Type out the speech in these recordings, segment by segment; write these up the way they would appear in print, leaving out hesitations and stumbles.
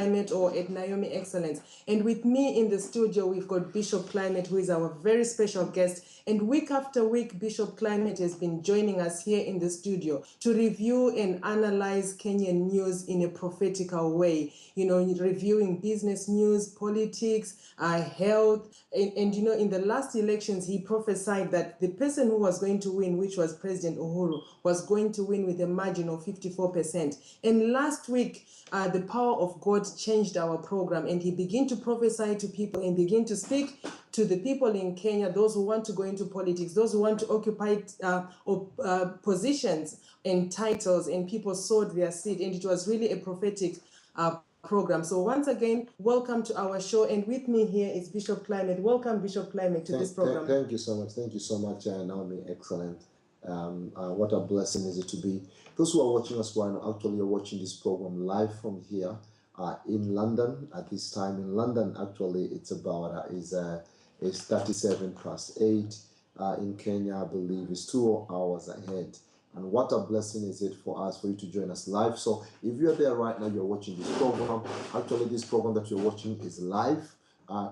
Climate or at Naome Excellence. And with me in the studio, we've got Bishop Climate, who is our very special guest. And week after week, Bishop Climate has been joining us here in the studio to review and analyze Kenyan news in a prophetical way. You know, reviewing business news, politics, health. And you know, in the last elections, he prophesied that the person who was going to win, which was President Uhuru, was going to win with a margin of 54%. And last week, the power of God changed our program, and he began to prophesy to people and begin to speak to the people in Kenya, those who want to go into politics, those who want to occupy positions and titles, and people sowed their seed, and it was really a prophetic program. So once again, welcome to our show, and with me here is Bishop Climate. Welcome, Bishop Climate, to this program. Thank you so much. Thank you so much, Naome Excellent. What a blessing is it to be. Those who are watching us right now actually are watching this program live from here in London at this time. In London, actually, it's about it's 37:08. In Kenya, I believe, it's 2 hours ahead. And what a blessing is it for us, for you to join us live. So if you're there right now, you're watching this program. Actually, this program that you're watching is live.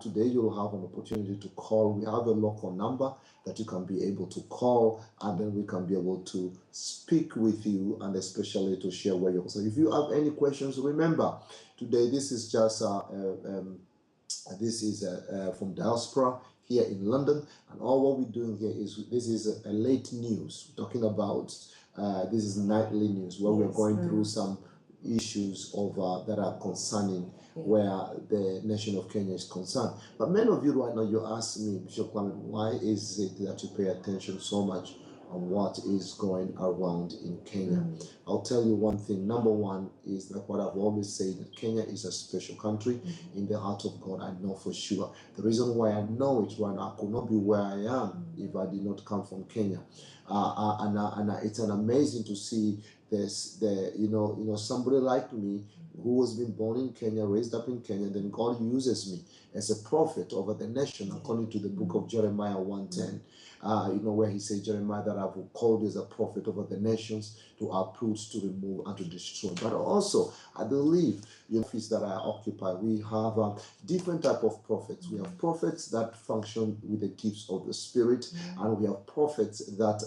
Today, you'll have an opportunity to call. We have a local number that you can be able to call, and then we can be able to speak with you, and especially to share where you're. So if you have any questions, remember, today this is just from Diaspora here in London, and all what we're doing here is this is a late news. We're talking about this is nightly news where we're going through some issues that are concerning where the nation of Kenya is concerned. But many of you right now, you ask me, Bishop Clement, why is it that you pay attention so much on what is going around in Kenya? I'll tell you one thing. Number one is like what I've always said, that Kenya is a special country in the heart of God. I know for sure. The reason why I know it right now, I could not be where I am if I did not come from Kenya. And it's an amazing to see this, somebody like me who has been born in Kenya, raised up in Kenya, then God uses me as a prophet over the nation, according to the book of Jeremiah 1:10. Where he says, Jeremiah, that I've called you as a prophet over the nations to uproot, to remove, and to destroy. But also, I believe, office that I occupy, we have different type of prophets. We have prophets that function with the gifts of the Spirit, and we have prophets that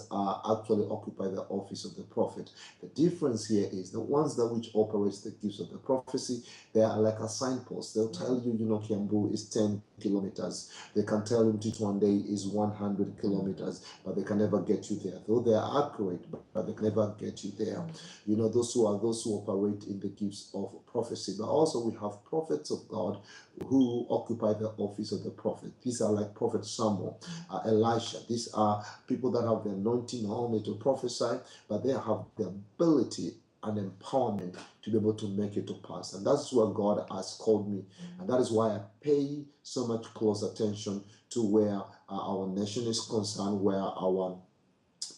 actually occupy the office of the prophet. The difference here is the ones that which operates the gifts of the prophecy, they are like a signpost. They'll tell you, Kiambu is 10 kilometers. They can tell you Titwande is 100 kilometers, but they can never get you there. Though they are accurate, but they can never get you there. Those who operate in the gifts of prophecy. But also we have prophets of God who occupy the office of the prophet. These are like Prophet Samuel, Elisha. These are people that have the anointing not only to prophesy, but they have the ability and empowerment to be able to make it to pass. And that's what God has called me. And that is why I pay so much close attention to where our nation is concerned, where our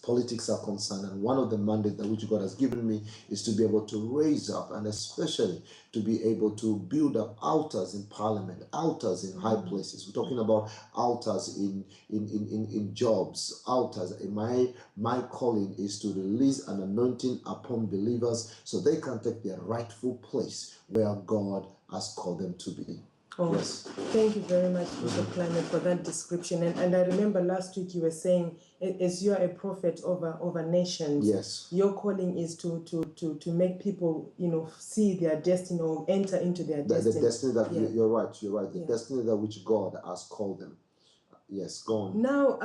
politics are concerned. And one of the mandates that which God has given me is to be able to raise up, and especially to be able to build up altars in parliament, altars in high places. We're talking about altars in jobs, altars. My calling is to release an anointing upon believers so they can take their rightful place where God has called them to be. Oh, yes. Thank you very much, Bishop Climate, for that description. And I remember last week you were saying, as you are a prophet over nations, yes, your calling is to make people, see their destiny or enter into their destiny. The destiny that you're right. The destiny that which God has called them. Yes, go on. Now,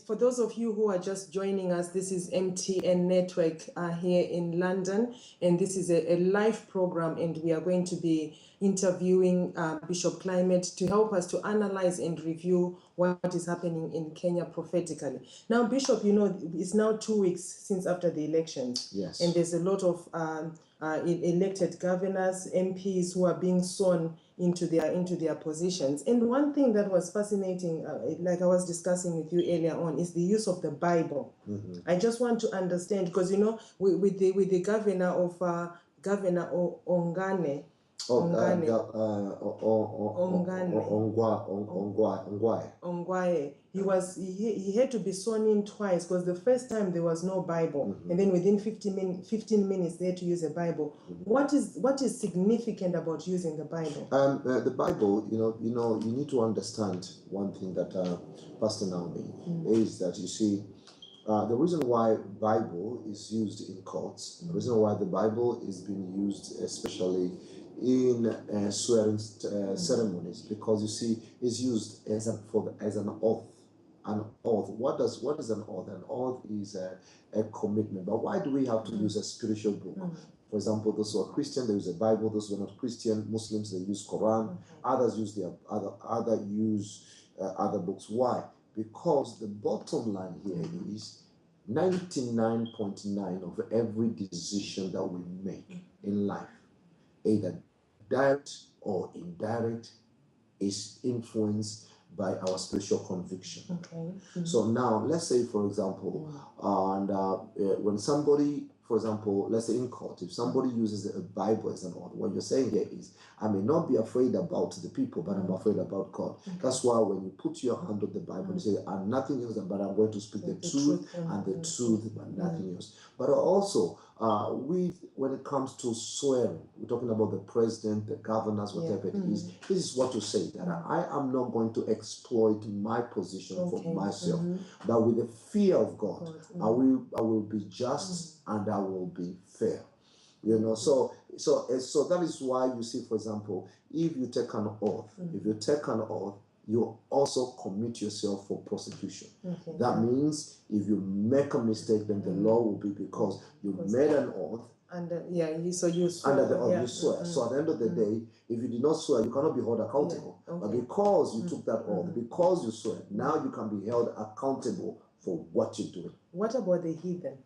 for those of you who are just joining us, this is MTN Network here in London, and this is a live program, and we are going to be interviewing Bishop Climate to help us to analyze and review what is happening in Kenya prophetically. Now, Bishop, it's now 2 weeks since after the elections. Yes. And there's a lot of elected governors, MPs who are being sworn into their positions. And one thing that was fascinating, like I was discussing with you earlier on, is the use of the Bible. I just want to understand, because with the governor of Governor Ongane, Ongwae. He had to be sworn in twice because the first time there was no Bible, and then within 15 minutes they had to use a Bible. What is significant about using the Bible? The Bible, you need to understand one thing that Pastor Naomi is that you see. The reason why Bible is used in courts, the reason why the Bible is being used especially in swearing ceremonies, because you see, it's used as an oath. An oath. What is an oath? An oath is a commitment. But why do we have to use a spiritual book? For example, those who are Christian, they use a Bible. Those who are not Christian, Muslims, they use Quran. Others use other books. Why? Because the bottom line here is 99.9 of every decision that we make in life, either direct or indirect, is influenced by our spiritual conviction. So now, let's say, for example, when somebody, for example, let's say in court, if somebody uses a Bible as an oath, what you're saying here is, I may not be afraid about the people, but I'm afraid about God. That's why when you put your hand on the Bible, you say, I'm nothing else, but I'm going to speak the truth and the truth, but nothing else. But also, when it comes to swearing, we're talking about the president, the governors, whatever it is, this is what to say, that I am not going to exploit my position for myself, but with the fear of God, I will be just and I will be fair. So that is why you see, for example, if you take an oath, you also commit yourself for prosecution. That means if you make a mistake, then the law will be because you made an oath. So you swear. Under the oath, you swear. So at the end of the day, if you did not swear, you cannot be held accountable. But because you took that oath, because you swear, now you can be held accountable for what you're doing. What about the heathen?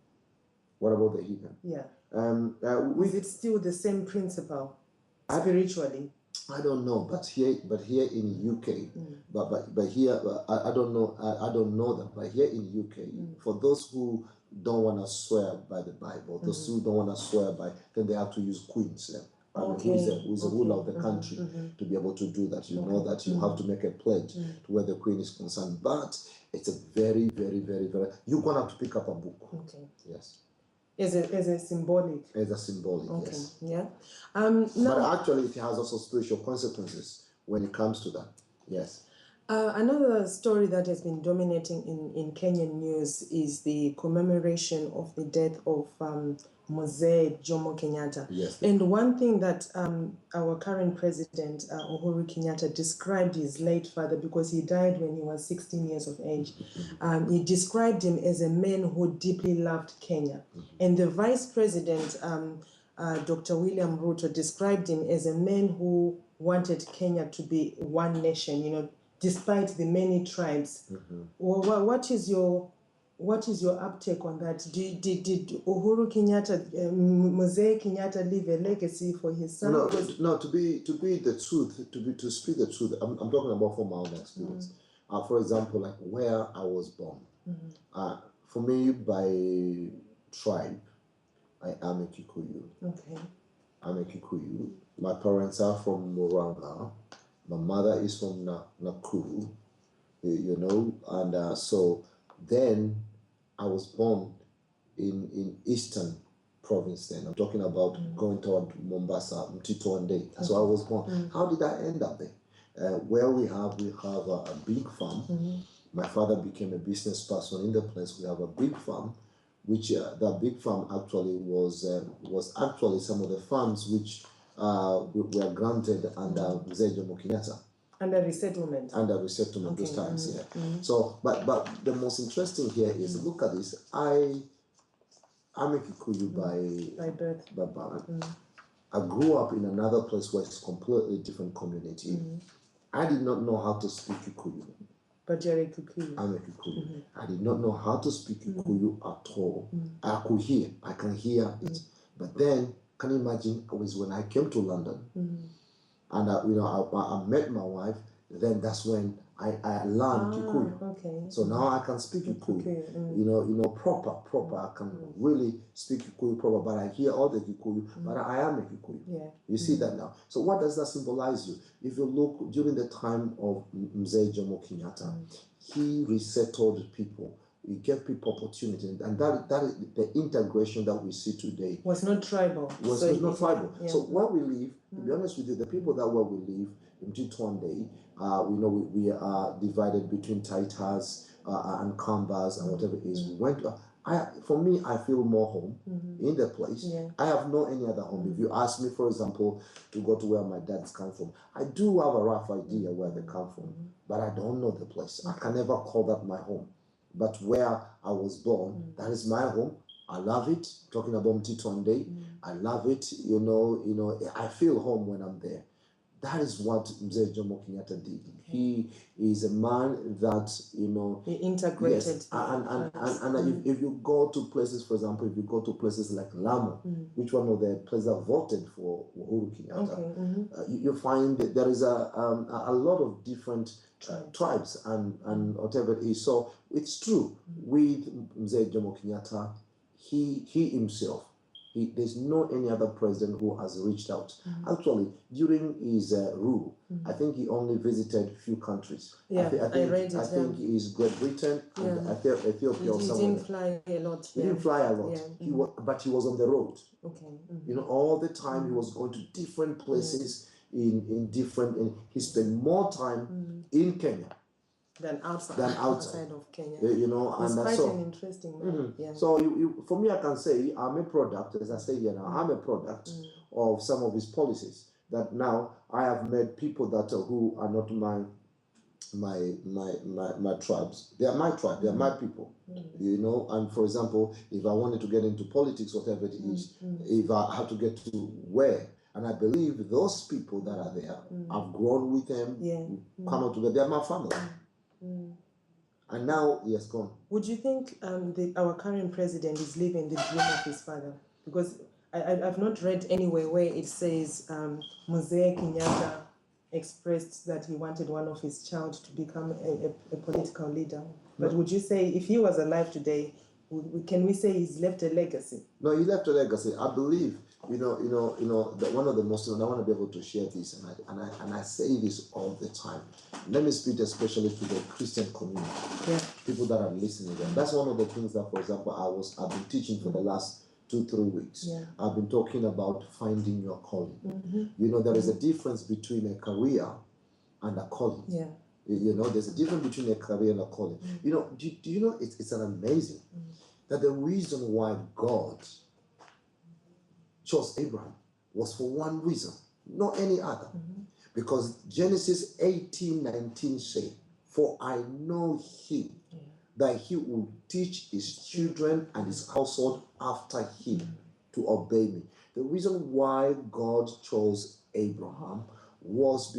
What about the heathen? Is it still the same principle spiritually? I don't know, but here in UK, but here I don't know. I don't know that. But here in UK, for those who don't want to swear by the Bible, those who don't want to swear by, then they have to use queens. Who is the ruler of the country to be able to do that. You know that you have to make a pledge to where the queen is concerned. But it's a very, very, very, very. You're gonna have to pick up a book. Yes. As a symbolic. As a symbolic, yes. But actually, it has also spiritual consequences when it comes to that. Yes. Another story that has been dominating in Kenyan news is the commemoration of the death of Mzee Jomo Kenyatta. Yes. And one thing that our current president, Uhuru Kenyatta, described his late father, because he died when he was 16 years of age, he described him as a man who deeply loved Kenya. And the vice president, Dr. William Ruto, described him as a man who wanted Kenya to be one nation, despite the many tribes. What is your uptake on that? Did Uhuru Kenyatta, Mzee Kenyatta, leave a legacy for his son? No. To be the truth, to speak the truth, I'm talking about from my own experience. For example, like where I was born. For me, by tribe, I am a Kikuyu. I'm a Kikuyu. My parents are from Moranga. My mother is from Nakuru, and so then I was born in Eastern Province. Then I'm talking about going toward Mombasa, Mtito and Day. So I was born. How did I end up there? Where we have a big farm. My father became a business person in the place. We have a big farm, which that big farm actually was actually some of the farms which were granted under Mzee Jomo Kenyatta. Under resettlement. Those times, So, but the most interesting here is look at this. I'm a Kikuyu by birth. I grew up in another place where it's a completely different community. I did not know how to speak Kikuyu. But you're a Kikuyu. I'm a Kikuyu. I did not know how to speak Kikuyu at all. I can hear it. But then, can you imagine, it was when I came to London, and I met my wife, then that's when I learned Kikuyu. Okay. So now I can speak Kikuyu. Proper. I can really speak Kikuyu proper, but I hear all the Kikuyu, but I am a Kikuyu. Yeah. You see that now. So what does that symbolize you? If you look during the time of Mzee Jomo Kenyatta, he resettled people. He gave people opportunity, and that is the integration that we see today. Was not tribal. Was not tribal. Yeah. So where we live, to be honest with you, the people that where we live in G1 we are divided between Taitas and Kambas and whatever it is. We went. For me, I feel more home in the place. Yeah. I have no any other home. If you ask me, for example, to go to where my dad's come from, I do have a rough idea where they come from, but I don't know the place. I can never call that my home. But where I was born, that is my home. I love it. Talking about Mtito, I love it. I feel home when I'm there. That is what Mzee Jomo Kenyatta did. He is a man that, he integrated. Yes, and if you go to places, for example, if you go to places like Lamu, which one of the places that voted for Uhuru Kenyatta, you find that there is a lot of different tribes and whatever it is. So it's true with Mzee Jomo Kenyatta, he himself, there's no any other president who has reached out. Actually, during his rule, I think he only visited a few countries. Yeah, I think he's Great Britain and Ethiopia or somewhere. He didn't fly a lot. He didn't fly a lot. Yeah. But he was on the road. Okay. All the time he was going to different places in different. And he spent more time in Kenya than outside of Kenya. He's quite an interesting man. Yeah. So for me, I can say I'm a product, as I say here now, I'm a product of some of his policies. That now I have met people that who are not my tribes. They are my tribe. They are my people. And for example, if I wanted to get into politics, whatever it is, if I have to get to where. And I believe those people that are there, I've grown with them, come out together. They are my family. And now he has gone. Would you think our current president is living the dream of his father? Because I've not read anywhere where it says Mzee Kenyatta expressed that he wanted one of his child to become a political leader. But would you say, if he was alive today, can we say he's left a legacy? No, he left a legacy. I believe, that one of the most, and I want to be able to share this, and I say this all the time. Let me speak especially to the Christian community, people that are listening. That's one of the things that, for example, I've been teaching for the last 2-3 weeks. I've been talking about finding your calling. There is a difference between a career and a calling. There's a difference between a career and a calling. Do you know it's an amazing that the reason why God chose Abraham was for one reason, not any other. Because Genesis 18:19 said, "For I know him, that he will teach his children and his household after him to obey me." The reason why God chose Abraham was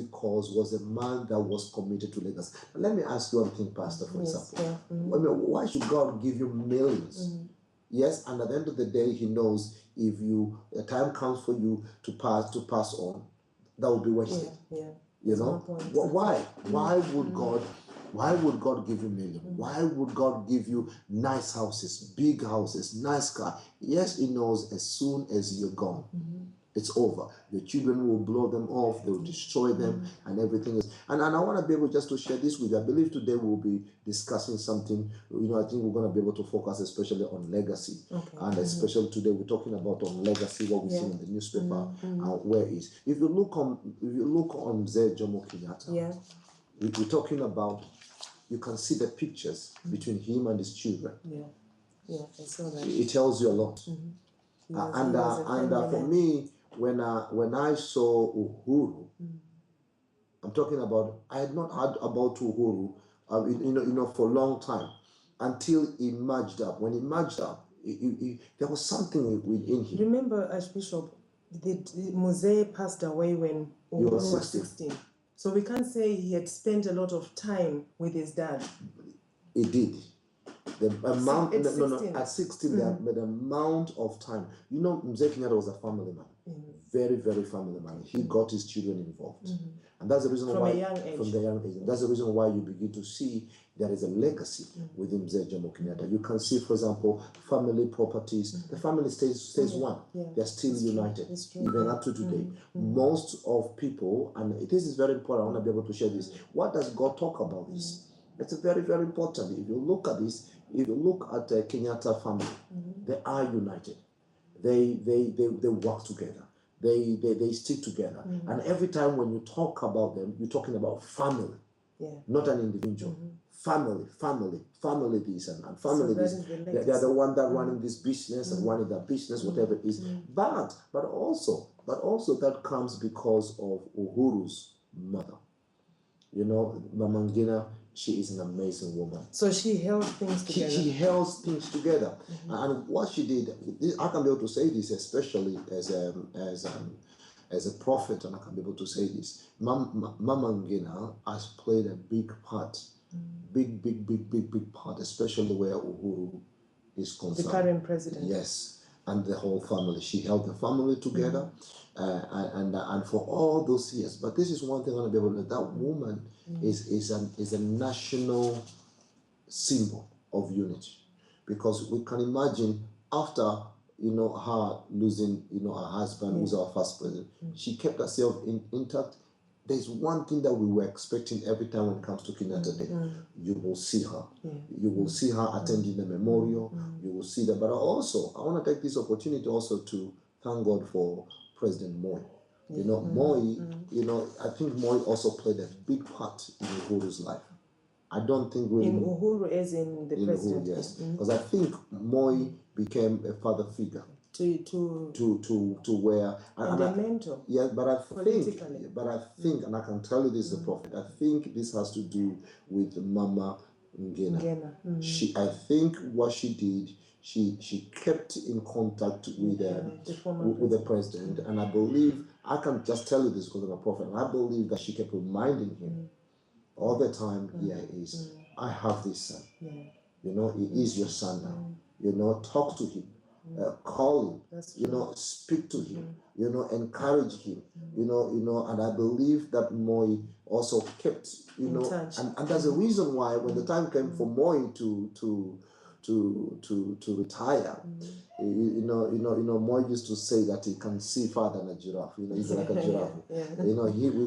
a man that was committed to legacy. Let me ask you one thing, Pastor, for example. Why should God give you millions? Yes, and at the end of the day, he knows if the time comes for you to pass on, that will be wasted. Why? Why would God give you millions? Why would God give you nice houses, big houses, nice car? Yes, he knows as soon as you're gone, it's over. Your children will blow them off, they will destroy them, and everything is. And I want to be able just to share this with you. I believe today we'll be discussing something. I think we're going to be able to focus especially on legacy. And especially today we're talking about on legacy, what we see in the newspaper, where is. If you look on Mzee Jomo Kenyatta, we're talking about, you can see the pictures between him and his children. I saw that. It tells you a lot. And for me, when I saw Uhuru, I'm talking about, I had not heard about Uhuru, for a long time, until he merged up. When he merged up, there was something within him. Remember, Archbishop, Mzee passed away when Uhuru was 16. So we can't say he had spent a lot of time with his dad. He did. The amount, at 16, the amount of time. Mzee Kenyatta was a family man. very, very family man. He got his children involved. And that's the reason From why, a young age. from the young age. And that's the reason why you begin to see there is a legacy within Mzee Jomo Kenyatta. You can see, for example, family properties. The family stays one. Yeah. They're still united, It's true. even up to today. Most of people, and this is very important, I want to be able to share this. What does God talk about this? It's very, very important. If you look at this, if you look at the Kenyatta family, they are united. They work together. They stick together. And every time when you talk about them, you're talking about family, not an individual. Family this and family So this. They are the one that running this business and running that business, whatever it is. But also that comes because of Uhuru's mother. You know, Mama Ngina, she is an amazing woman. So she held things together. She held things together, and what she did, I can be able to say this, especially as a prophet, and I can be able to say this. Mama Ngina has played a big part, big part, especially where Uhuru is concerned. The current president. Yes, and the whole family. She held the family together, and for all those years. But this is one thing I want to be able to know. That woman is a national symbol of unity, because we can imagine after her losing her husband, who's our first president, she kept herself intact. There's one thing that we were expecting every time when it comes to Kenyatta Day. You will see her. You will see her attending the memorial. You will see that. But also, I want to take this opportunity also to thank God for President Moi. Moi, I think Moi also played a big part in Uhuru's life. I don't think really... In Uhuru as in the president? Uhuru, yes. Because I think Moi became a father figure. To where and a mentor. Yeah, but I think, and I can tell you this is a prophet. I think this has to do with Mama Ngina. I think what she did, she kept in contact with the president, and I believe, I can just tell you this because I'm a prophet, and I believe that she kept reminding him all the time, here is, I have this son. He is your son now. Talk to him. Call him, speak to him, encourage him, and I believe that Moi also kept, and that's the reason why when the time came for Moi to retire, Moi used to say that he can see farther than a giraffe. He's like a giraffe.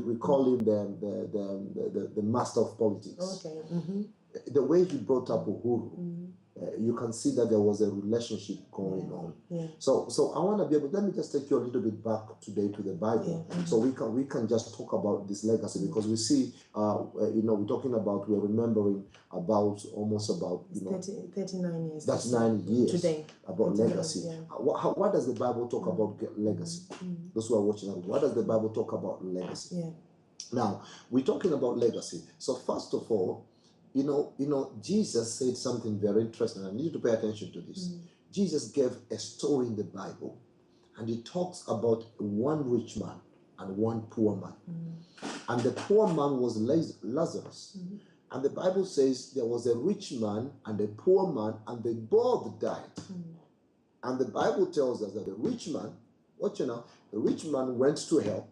We call him the master of politics. Okay. The way he brought up Uhuru. You can see that there was a relationship going on. So I want to be able. Let me just take you a little bit back today to the Bible, so we can just talk about this legacy, because we see, we're talking about, we're remembering about almost about 39 years. That's 9 years today about legacy. What does the Bible talk about legacy? Those who are watching, what does the Bible talk about legacy? Now we're talking about legacy. So first of all, Jesus said something very interesting. I need you to pay attention to this. Jesus gave a story in the Bible, and he talks about one rich man and one poor man. And the poor man was Lazarus. And the Bible says there was a rich man and a poor man, and they both died. And the Bible tells us that the rich man, the rich man went to hell,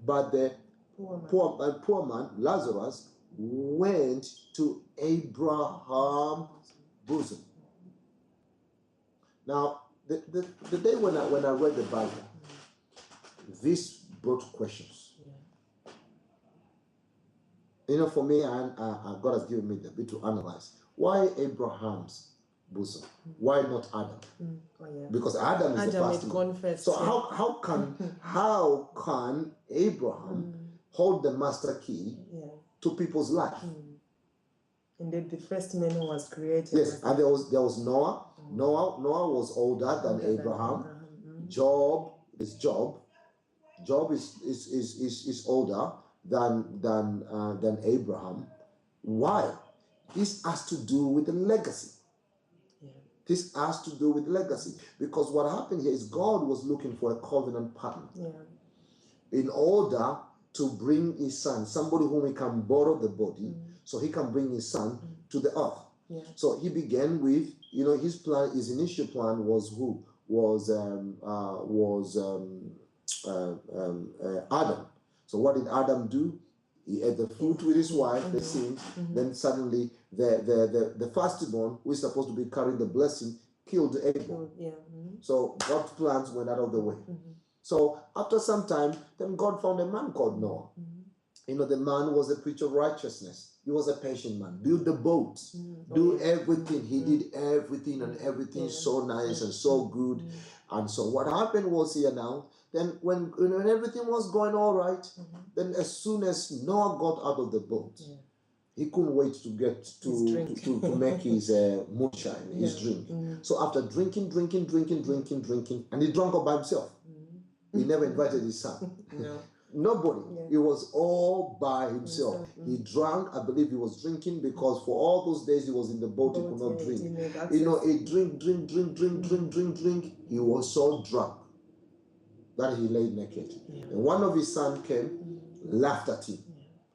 but the poor man, Lazarus, went to Abraham's bosom. Now, the day when I read the Bible, this brought questions. For me, God has given me the bit to analyze. Why Abraham's bosom? Why not Adam? Because Adam is the first one. So how can Abraham hold the master key to people's life? And then the first man who was created. Yes, and there was Noah. Noah was older than Abraham. Job is older than Abraham. Why? This has to do with the legacy. This has to do with legacy, because what happened here is God was looking for a covenant partner in order to bring his son, somebody whom he can borrow the body, so he can bring his son to the earth. So he began with, his initial plan was Adam. So what did Adam do? He ate the fruit with his wife, the sin. Then suddenly the firstborn, who is supposed to be carrying the blessing, killed Abel. So God's plans went out of the way. So after some time, then God found a man called Noah. You know, the man was a preacher of righteousness. He was a patient man. Build the boat. Do everything. He did everything, and everything so nice and so good. And so what happened was here now, then when everything was going all right, then as soon as Noah got out of the boat, he couldn't wait to get to make his moonshine, his drink. So after drinking, and he drank all by himself. He never invited his son. Nobody. He was all by himself. He drank. I believe he was drinking because for all those days he was in the boat, he could not drink. You know, he drink. He was so drunk that he lay naked. And one of his sons came, laughed at him.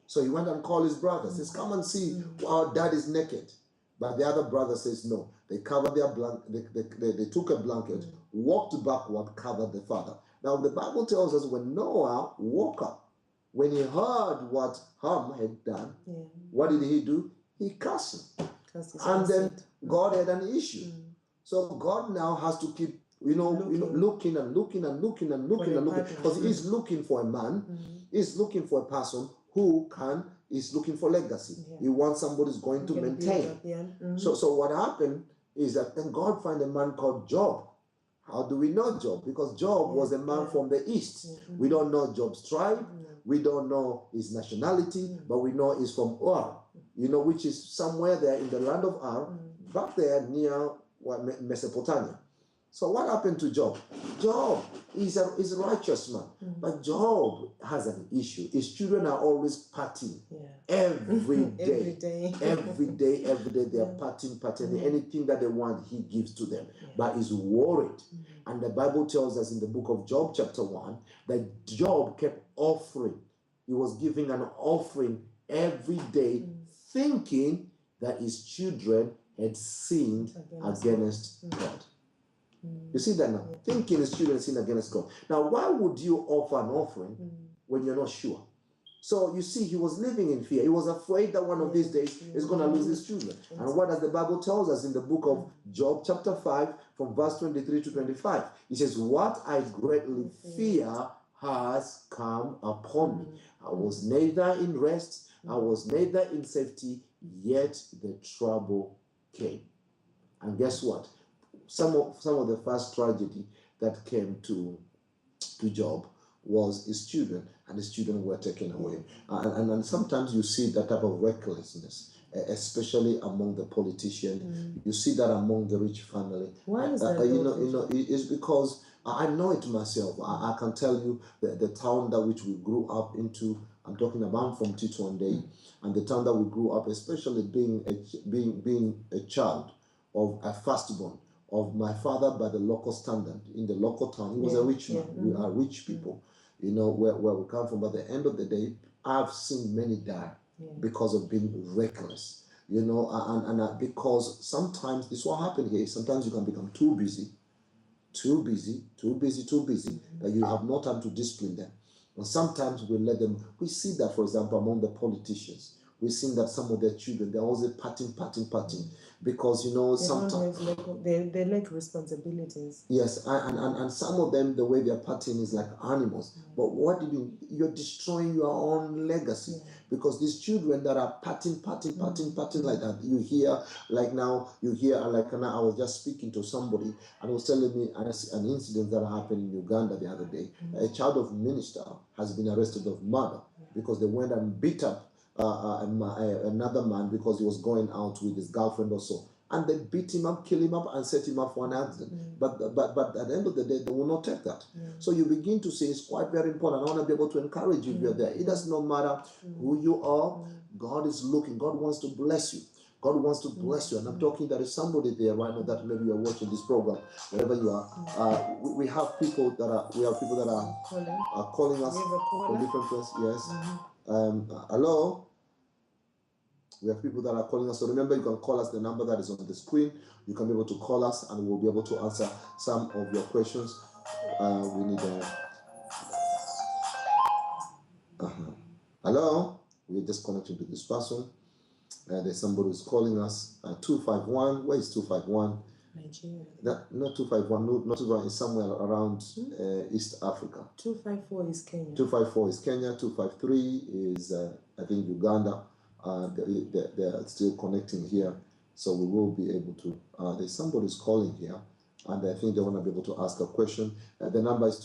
So he went and called his brother, says, come and see, our dad is naked. But the other brother says, no. They covered their blanket, they took a blanket, walked backward, covered the father. Now the Bible tells us when Noah woke up, when he heard what Ham had done, what did he do? He cursed him. And then God had an issue. So God now has to keep looking because he's looking for a man, he's looking for a person who is looking for legacy. He wants somebody who's going to maintain. So what happened is that then God found a man called Job. How do we know Job? Because Job was a man from the east. We don't know Job's tribe. We don't know his nationality, but we know he's from Ur, which is somewhere there in the land of Ur, back there near Mesopotamia. So what happened to Job? Job is a righteous man, but Job has an issue. His children are always partying every day. Every day they are partying. Anything that they want, he gives to them. But he's worried. And the Bible tells us in the book of Job chapter 1 that Job kept offering. He was giving an offering every day, thinking that his children had sinned against God. You see that now? Thinking his children sin against God. Now, why would you offer an offering when you're not sure? So you see, he was living in fear. He was afraid that one of these days he's going to lose his children. And what does the Bible tells us in the book of Job chapter 5 from verse 23 to 25? He says, what I greatly fear has come upon me. I was neither in rest, I was neither in safety, yet the trouble came. And guess what? Some of the first tragedy that came to Job was his children, and his children were taken away. And sometimes you see that type of recklessness, especially among the politicians. You see that among the rich family. Why is that? It's because I know it myself. I can tell you the town that which we grew up into. I'm talking about from Titwande, and the town that we grew up, especially being a child of a firstborn of my father by the local standard in the local town. He was a rich man. We are rich people, where we come from. But at the end of the day, I've seen many die because of being reckless, and because sometimes this is what happened here. Sometimes you can become too busy, that you have no time to discipline them. And sometimes we let them. We see that, for example, among the politicians. We've seen that some of their children, they're always partying, because, sometimes they lack responsibilities. Yes, and some of them, the way they're partying is like animals. But what do you mean? You're destroying your own legacy, because these children that are partying like that, you hear, like now, I was just speaking to somebody, and he was telling me an incident that happened in Uganda the other day. A child of minister has been arrested of murder because they went and beat up another man because he was going out with his girlfriend or so, and they beat him up, kill him up, and set him up for an accident. But at the end of the day, they will not take that. So you begin to see it's quite very important. I want to be able to encourage you if you're there. It does not matter who you are. God is looking. God wants to bless you. God wants to bless you. And I'm talking, there is somebody there right now that maybe you're watching this program, wherever you are. We have people that are calling us from different places. Yes. Hello. We have people that are calling us. So remember, you can call us, the number that is on the screen. You can be able to call us and we'll be able to answer some of your questions. We need Hello? We're just connecting to this person. There's somebody who's calling us. 251. Where is 251? Nigeria. Not 251. No, not 251. It's somewhere around East Africa. 254 is Kenya. 254 is Kenya. 253 is, I think, Uganda. They're still connecting here. So we will be able to. There's somebody who's calling here, and I think they want to be able to ask a question. The number is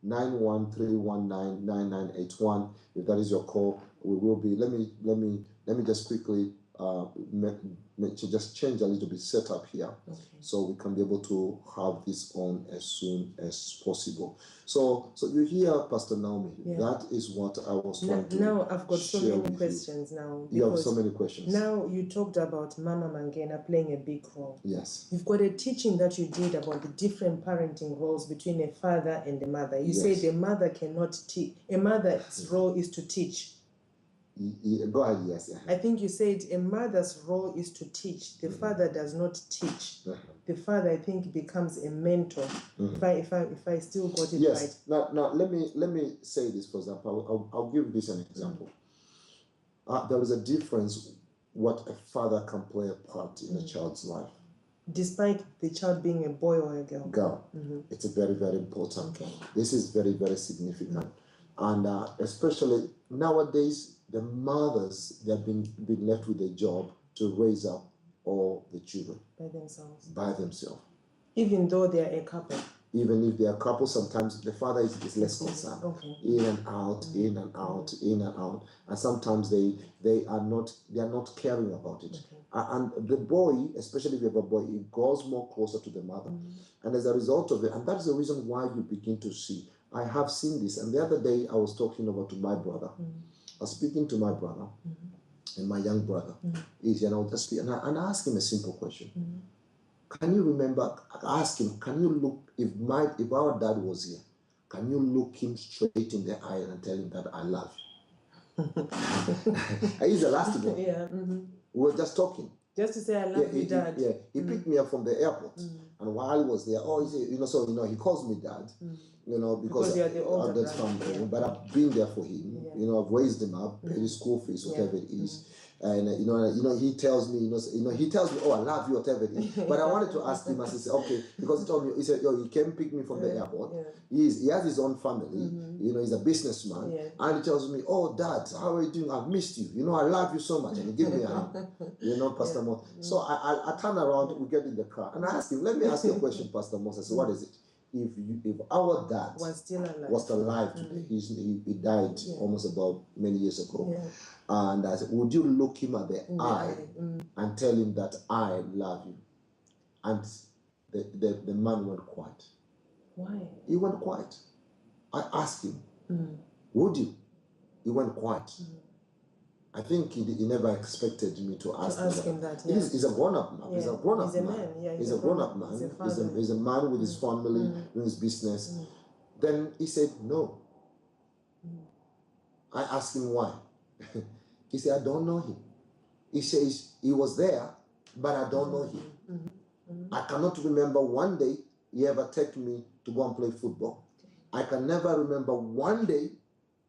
251-91319-9981. If that is your call, we will be. Let me just quickly just change a little bit setup here, so we can be able to have this on as soon as possible. So you hear, Pastor Naomi. Yeah. That is what I was trying to. Now I've got so many questions now. You have so many questions. Now you talked about Mama Mangena playing a big role. Yes. You've got a teaching that you did about the different parenting roles between a father and a mother. You said a mother cannot teach. A mother's role is to teach. Go ahead, yes. Yeah. I think you said a mother's role is to teach. The father does not teach. The father, I think, becomes a mentor. If I still got it right. Now let me say this, for example. I'll give this an example. There is a difference what a father can play a part in a child's life. Despite the child being a boy or a girl. It's a very, very important. Okay. This is very, very significant. And especially nowadays, the mothers, they have been left with a job to raise up all the children. By themselves. Even though they are a couple. Even if they are a couple, sometimes the father is less concerned. In and out, in and out, in and out. And sometimes they are not caring about it. And the boy, especially if you have a boy, it goes more closer to the mother. And as a result of it, and that's the reason why you begin to see. I have seen this, and the other day I was talking about to my brother. I was speaking to my brother, and my young brother is, and I asked him a simple question. Can you remember? I asked him, can you look if our dad was here? Can you look him straight in the eye and tell him that I love you? He's the last one. Yeah. We were just talking. Just to say I love you, Dad. He picked me up from the airport, and while he was there, he calls me Dad. Because you're the older that's family. But I've been there for him. I've raised him up, paid his school fees, whatever it is. And he tells me, oh, I love you, whatever it is. But I wanted to ask him, I said, okay, because he told me, he said, he came pick me from the airport. He has his own family. He's a businessman, and he tells me, oh, Dad, how are you doing? I've missed you. I love you so much, and he gave me a hug. Pastor Moses. So I turn around, we get in the car, and I ask him, let me ask you a question, Pastor Moses. What is it? If our dad was still alive today, he died almost about many years ago, and I said, would you look him at the eye and tell him that I love you? And the man went quiet. Why? He went quiet. I asked him, would you? He went quiet. I think he never expected me to ask him that. He's a grown-up man. He's a grown-up man. He's a grown-up man. He's a man with his family, doing his business. Then he said, no. I asked him why. He said, I don't know him. He says, he was there, but I don't know him. I cannot remember one day he ever took me to go and play football. I can never remember one day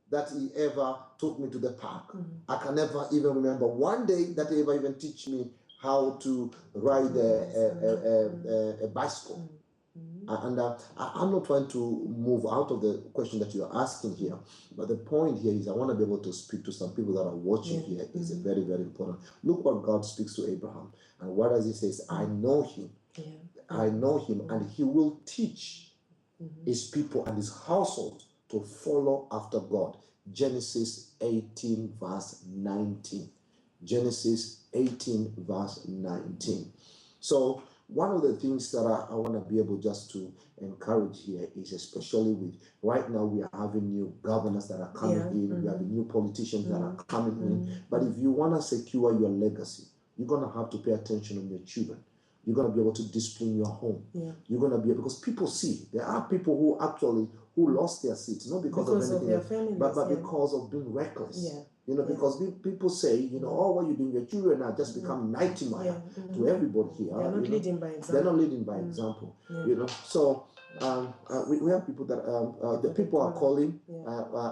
that he ever took me to the park. I can never even remember one day that he ever even teach me how to ride a bicycle. And I'm not trying to move out of the question that you're asking here, but the point here is I want to be able to speak to some people that are watching here. Is very, very important. Look what God speaks to Abraham. And what does he say? I know him. I know him, and he will teach his people and his household to follow after God. Genesis 18 verse 19. Genesis 18 verse 19. So one of the things that I want to be able just to encourage here is, especially with right now we are having new governors that are coming in, we have new politicians that are coming in. But if you want to secure your legacy, you're going to have to pay attention on your children. You're going to be able to discipline your home. You're going to be able, because people see, there are people who actually lost their seats, not because of anything, their families, but because of being reckless. Because people say, oh, what you doing? Your children are just become nightmare to everybody here. They're not leading by example. They're not leading by example. So We have people that the people are calling.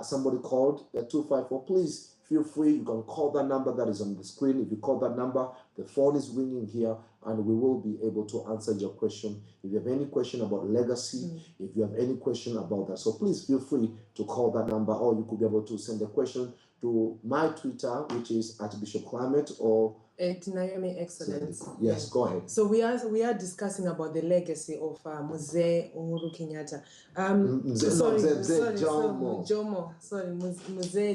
Somebody called 254. Please feel free. You can call that number that is on the screen. If you call that number, the phone is ringing here, and we will be able to answer your question. If you have any question about legacy, if you have any question about that, so please feel free to call that number, or you could be able to send a question to my Twitter, which is at Bishop Climate, or at Naome Excellence. Yes, go ahead. So we are discussing about the legacy of Mzee Uhuru Kenyatta. Mzee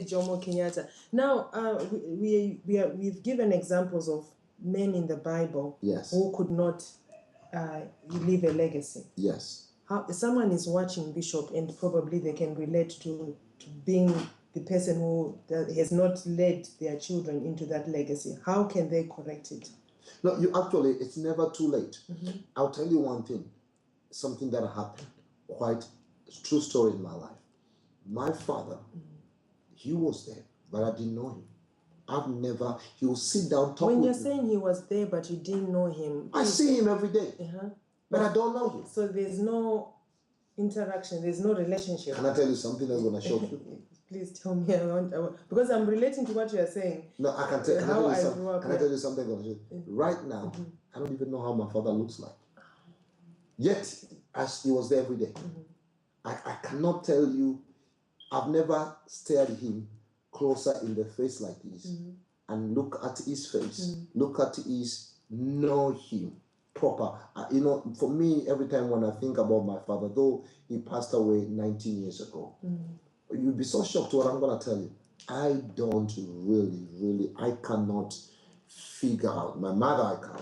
Jomo Kenyatta. Now we've given examples of men in the Bible who could not leave a legacy. Yes. How someone is watching, Bishop, and probably they can relate to being the person who has not led their children into that legacy. How can they correct it? No, it's never too late. I'll tell you one thing, something that happened, quite a true story in my life. My father, he was there, but I didn't know him. He would sit down, talk with me. When you're saying he was there, but you didn't know him. I see him every day, but I don't know him. So there's no interaction, there's no relationship. Can I tell you something that's going to shock you? Please tell me, because I'm relating to what you are saying. No, I can tell you something. Can I tell you something going to shock you? Right now, I don't even know how my father looks like. Yet, as he was there every day, I cannot tell you, I've never stared him closer in the face like this and look at his face, know him proper. For me, every time when I think about my father, though he passed away 19 years ago, you'd be so shocked to what I'm going to tell you. I don't really, I cannot figure out. My mother, I can.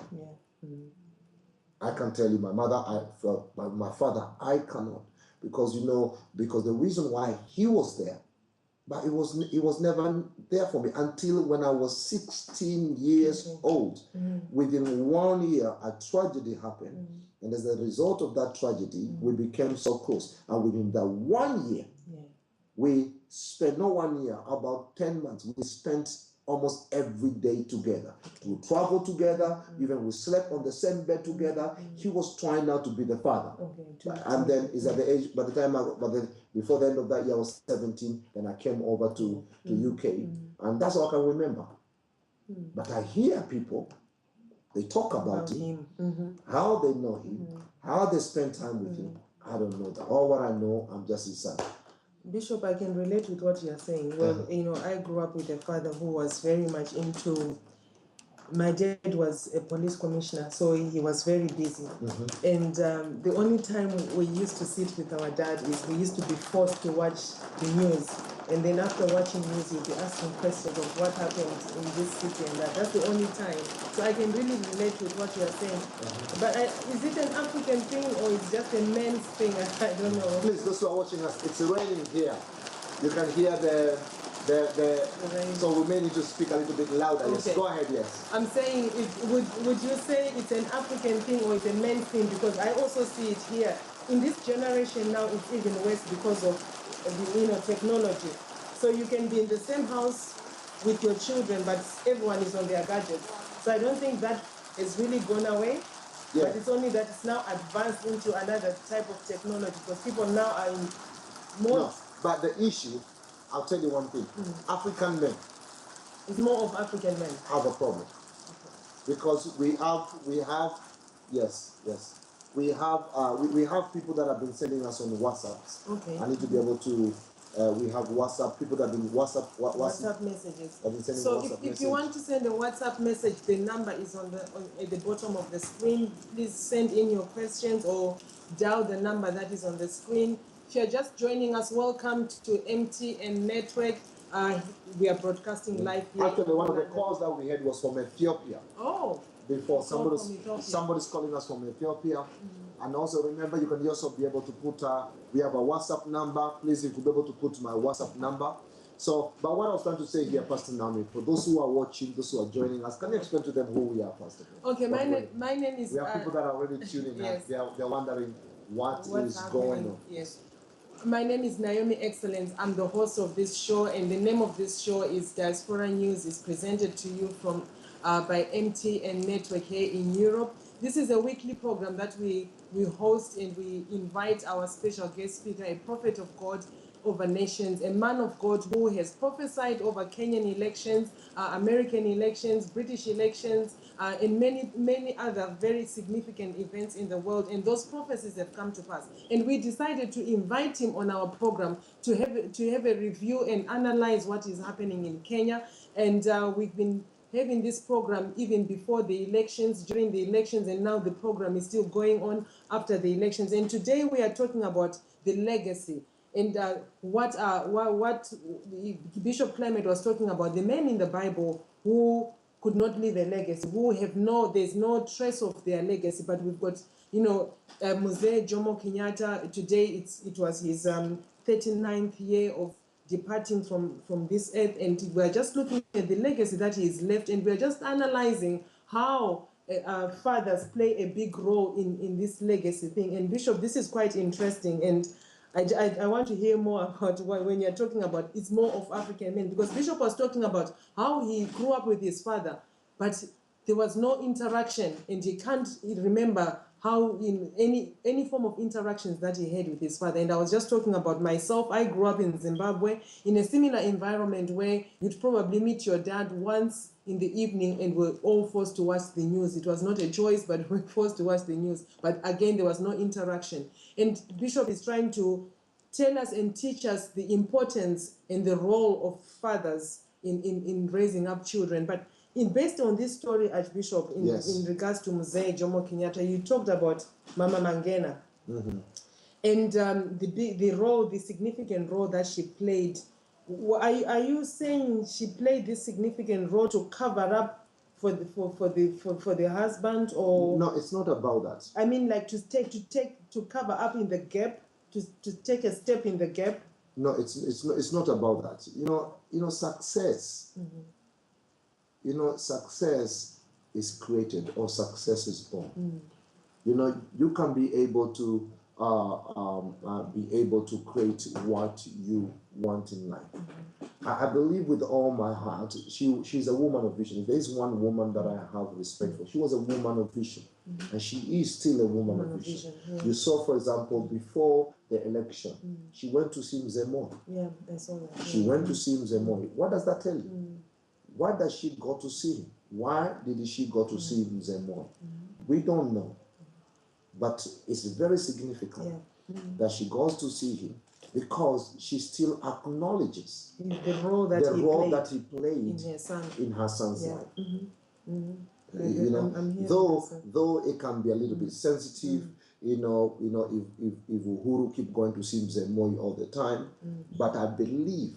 I can tell you, my father, I cannot. Because, because the reason why he was there, but he was never there for me until when I was 16 years old. Within 1 year, a tragedy happened. And as a result of that tragedy, we became so close. And within that 1 year, we spent, not 1 year, about 10 months, we spent almost every day together. We traveled together, even we slept on the same bed together. He was trying now to be the father. And then is at the age, before the end of that year, I was 17, then I came over to UK. And that's all I can remember. But I hear people, they talk about him, how they know him, how they spend time with him. I don't know that. All what I know, I'm just his son. Bishop, I can relate with what you're saying. Well, I grew up with a father who was very much into. My dad was a police commissioner, so he was very busy. And the only time we used to sit with our dad is we used to be forced to watch the news. And then after watching news, you'll be asking questions of what happened in this city and that. That's the only time. So I can really relate with what you're saying. But is it an African thing or is just a men's thing? I don't know. Please, those who are watching us, it's raining here. You can hear the so we may need to speak a little bit louder. Okay. Yes, go ahead, yes. I'm saying, would you say it's an African thing or it's a men's thing? Because I also see it here. In this generation now, it's even worse because of technology. So you can be in the same house with your children, but everyone is on their gadgets. So I don't think that has really gone away. Yeah. But it's only that it's now advanced into another type of technology because people now are in more. No, but the issue, I'll tell you one thing. African men. It's more of African men. Have a problem. Because we have people that have been sending us on WhatsApp. Okay. I need to be able to, we have WhatsApp, people that have been WhatsApp messages. Have been sending so WhatsApp if you want to send a WhatsApp message, the number is at the bottom of the screen. Please send in your questions or dial the number that is on the screen. If you're just joining us, welcome to MTN Network. We are broadcasting live here. Actually, one of the calls that we had was from Ethiopia. Oh. Before somebody's calling us from Ethiopia. And also remember, you can also be able to put, we have a WhatsApp number. Please, if you be able to put my WhatsApp number. So, but what I was trying to say here, Pastor Naome, for those who are watching, those who are joining us, can you explain to them who we are, Pastor? Okay, my name is... We have people that are already tuning in. Yes. They're wondering what's going on. Yes. My name is Naome Excellence. I'm the host of this show, and the name of this show is Diaspora News. It's presented to you from by MTN Network here in Europe. This is a weekly program that we we host and we invite our special guest speaker, a prophet of God over nations, a man of God who has prophesied over Kenyan elections, American elections, British elections, and many other very significant events in the world. And those prophecies have come to pass. And we decided to invite him on our program to have a review and analyze what is happening in Kenya. And we've been having this program even before the elections, during the elections, and now the program is still going on after the elections. And today we are talking about the legacy. And what Bishop Clement was talking about, the men in the Bible who could not leave a legacy, who have there's no trace of their legacy, but we've got, Mzee Jomo Kenyatta, today it was his 39th year of departing from this earth, and we're just looking at the legacy that he's left, and we're just analyzing how fathers play a big role in this legacy thing. And Bishop, this is quite interesting, and I want to hear more about when you're talking about it's more of African men, because Bishop was talking about how he grew up with his father, but there was no interaction, and he can't remember how in any form of interactions that he had with his father. And I was just talking about myself. I grew up in Zimbabwe in a similar environment where you'd probably meet your dad once in the evening and we're all forced to watch the news. It was not a choice, but we're forced to watch the news. But again, there was no interaction. And Bishop is trying to tell us and teach us the importance and the role of fathers in raising up children. But based on this story, Archbishop, in regards to Mzee Jomo Kenyatta, you talked about Mama Mangena. Mm-hmm. And the significant role that she played. Are you saying she played this significant role to cover up for the husband, or no? It's not about that. I mean, like to cover up in the gap, to take a step in the gap. No, it's not about that. Success. Mm-hmm. Success is created or success is born. Mm. You can be able to create what you want in life. Mm-hmm. I believe with all my heart, she's a woman of vision. If there's one woman that I have respect for, she was a woman of vision. Mm-hmm. And she is still a woman of vision. Yeah. You saw, for example, before the election, she went to see Mzee Moi. Yeah, I saw that. She went to see Mzee Moi. What does that tell you? Why does she go to see him? Why did she go to see Mzee Moi? We don't know. But it's very significant that she goes to see him, because she still acknowledges the role that he played in her son's life. Mm-hmm. Mm-hmm. Though it can be a little bit sensitive, if Uhuru keep going to see Mzee Moi all the time, but I believe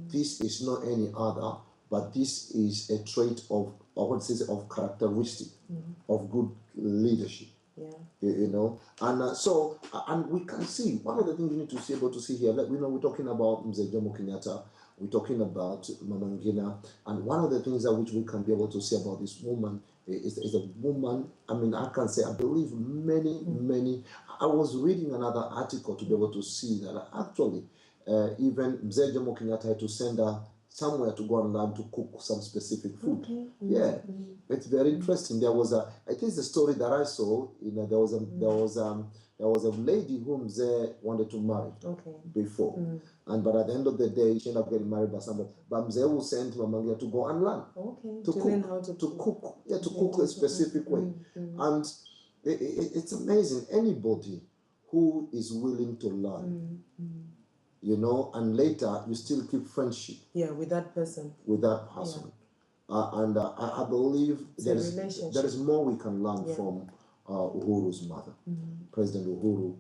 this is not any other, but this is a trait of characteristic of good leadership. Yeah. And we can see one of the things we need to be able to see here. We're talking about Mzee Jomo Kenyatta, we're talking about Mama Ngina, and one of the things that which we can be able to see about this woman is a woman. I mean, I can say I believe many. I was reading another article to be able to see that actually even Mzee Jomo Kenyatta had to send her somewhere to go and learn to cook some specific food. Okay. Yeah, it's very interesting. There was I think the story that I saw. There was a lady whom Mzee wanted to marry before, but at the end of the day, she ended up getting married by somebody. But Mzee will send Mama to go and learn to learn how to cook. Yeah, to cook a specific way, and it's amazing. Anybody who is willing to learn. And later you still keep friendship. Yeah, with that person. And I believe there is more we can learn from Uhuru's mother, President Uhuru.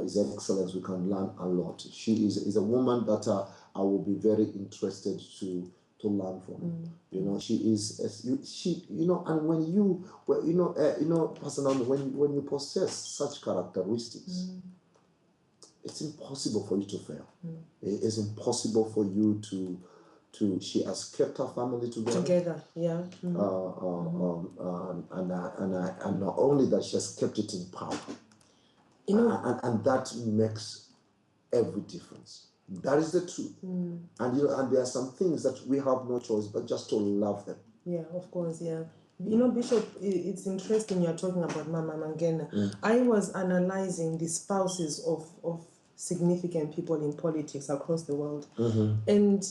His Excellence. We can learn a lot. She is a woman that I will be very interested to learn from. She is and when personally, when you possess such characteristics. It's impossible for you to fail. It is impossible for you to. She has kept her family together. Yeah. And not only that, she has kept it in power. And that makes every difference. That is the truth. And there are some things that we have no choice but just to love them. Yeah, of course. Yeah. You know, Bishop, it's interesting you're talking about Mama Mangena. I was analyzing the spouses of significant people in politics across the world. And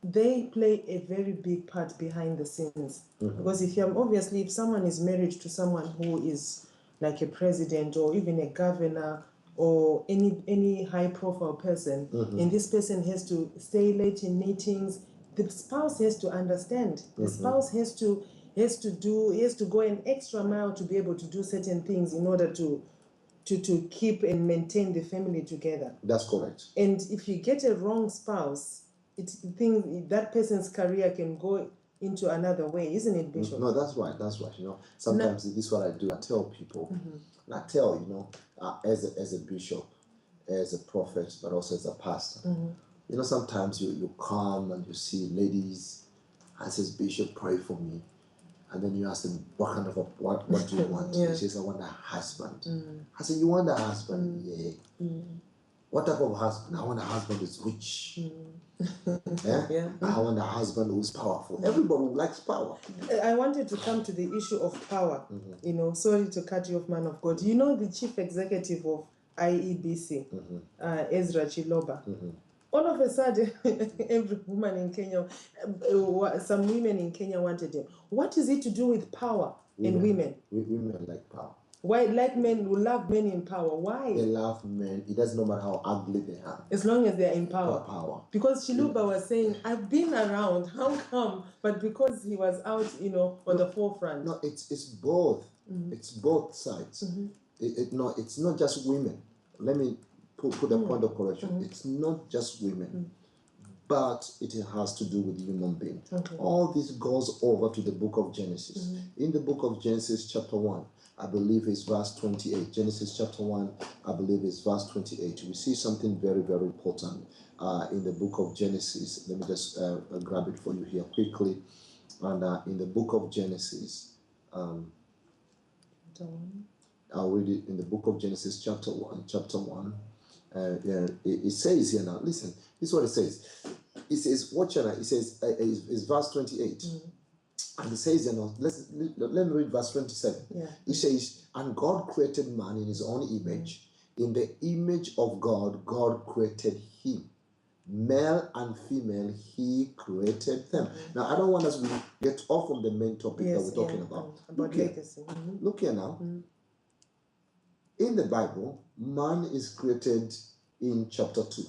they play a very big part behind the scenes. Because if someone is married to someone who is like a president or even a governor or any high profile person, and this person has to stay late in meetings, the spouse has to understand. The spouse has to go an extra mile to be able to do certain things in order to keep and maintain the family together. That's correct. And if you get a wrong spouse, that person's career can go into another way, isn't it, Bishop? No, that's right. That's right. You know, sometimes this is what I do. I tell people, and I tell, you know, as a bishop, as a prophet, but also as a pastor. You know, sometimes you come and you see ladies and says, Bishop, pray for me. And then you ask them, what do you want? Yeah. She says, I want a husband. I said, you want a husband? Yeah. What type of husband? I want a husband who's rich. Yeah? I want a husband who's powerful. Everybody likes power. I wanted to come to the issue of power. You know, sorry to cut you off, man of God. You know the chief executive of IEBC, Ezra Chiloba. All of a sudden, every woman in Kenya, some women in Kenya wanted him. What is it to do with power and women? Women like power. Why? Like men who love men in power. Why? They love men. It doesn't matter how ugly they are. As long as they're in power. Because Chiluba was saying, I've been around. How come? But because he was out, you know, on the forefront. No, it's both. It's both sides. It's not just women. Let me put a point of correction. It's not just women, but it has to do with human beings. All this goes over to the book of Genesis. In the book of Genesis chapter 1, I believe it's verse 28. Genesis chapter 1, I believe it's verse 28. We see something very, very important in the book of Genesis. Let me just grab it for you here quickly. And in the book of Genesis, I'll read it in the book of Genesis chapter 1. It says here now, listen, this is what it says. It says, watch out, it says, it's verse 28. And it says, you know, let me read verse 27. It says, and God created man in his own image. In the image of God, God created him. Male and female, he created them. Now, I don't want us to get off from the main topic that we're talking about. Look here now. In the Bible, man is created in chapter 2.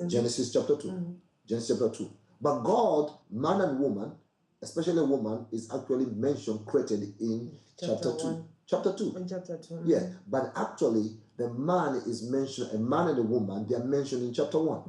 Genesis chapter 2. Genesis chapter 2. But God, man and woman, especially woman, is actually mentioned, created in chapter 2. Chapter 2. In chapter 2. Yeah, but actually, the man is mentioned, a man and a woman, they are mentioned in chapter 1.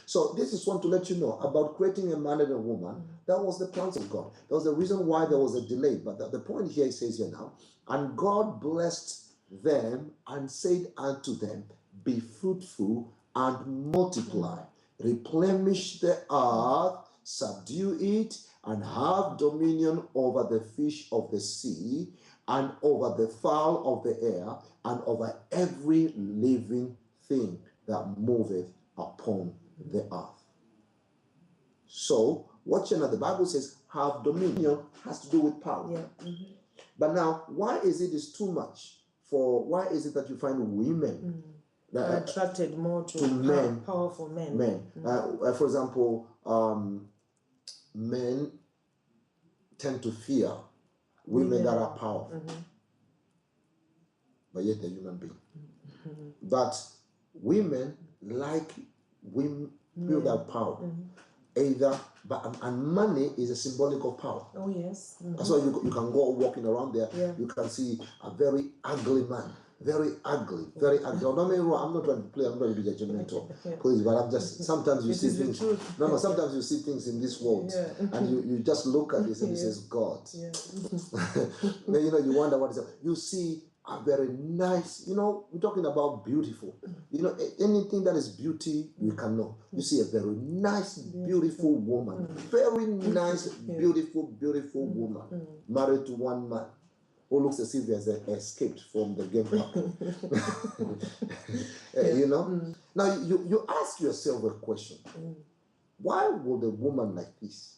So this is one to let you know about creating a man and a woman. That was the plans of God. That was the reason why there was a delay. But the point here, it says here now, and God blessed them and said unto them, be fruitful and multiply, replenish the earth, subdue it, and have dominion over the fish of the sea, and over the fowl of the air, and over every living thing that moveth upon the earth. So, watch out, the Bible says, have dominion has to do with power. But now, why is it too much? Why is it that you find women that are attracted more to men, powerful men? For example, men tend to fear women that are powerful, but yet they're human beings. But women like women people that are powerful. And money is a symbolic of power. Oh yes. That's why you can go walking around there. You can see a very ugly man, very ugly. Don't get me wrong, I'm not trying to play. I'm not trying to be judgmental, please. But I'm just sometimes you see things. Sometimes you see things in this world, and you just look at this and it says God. Then you wonder what is up. You see a very nice. We're talking about beautiful. Anything that is beauty, you can know. You see a very nice, beautiful woman, very nice, beautiful woman, married to one man who looks as if he has escaped from the game park. Now you ask yourself a question: why would a woman like this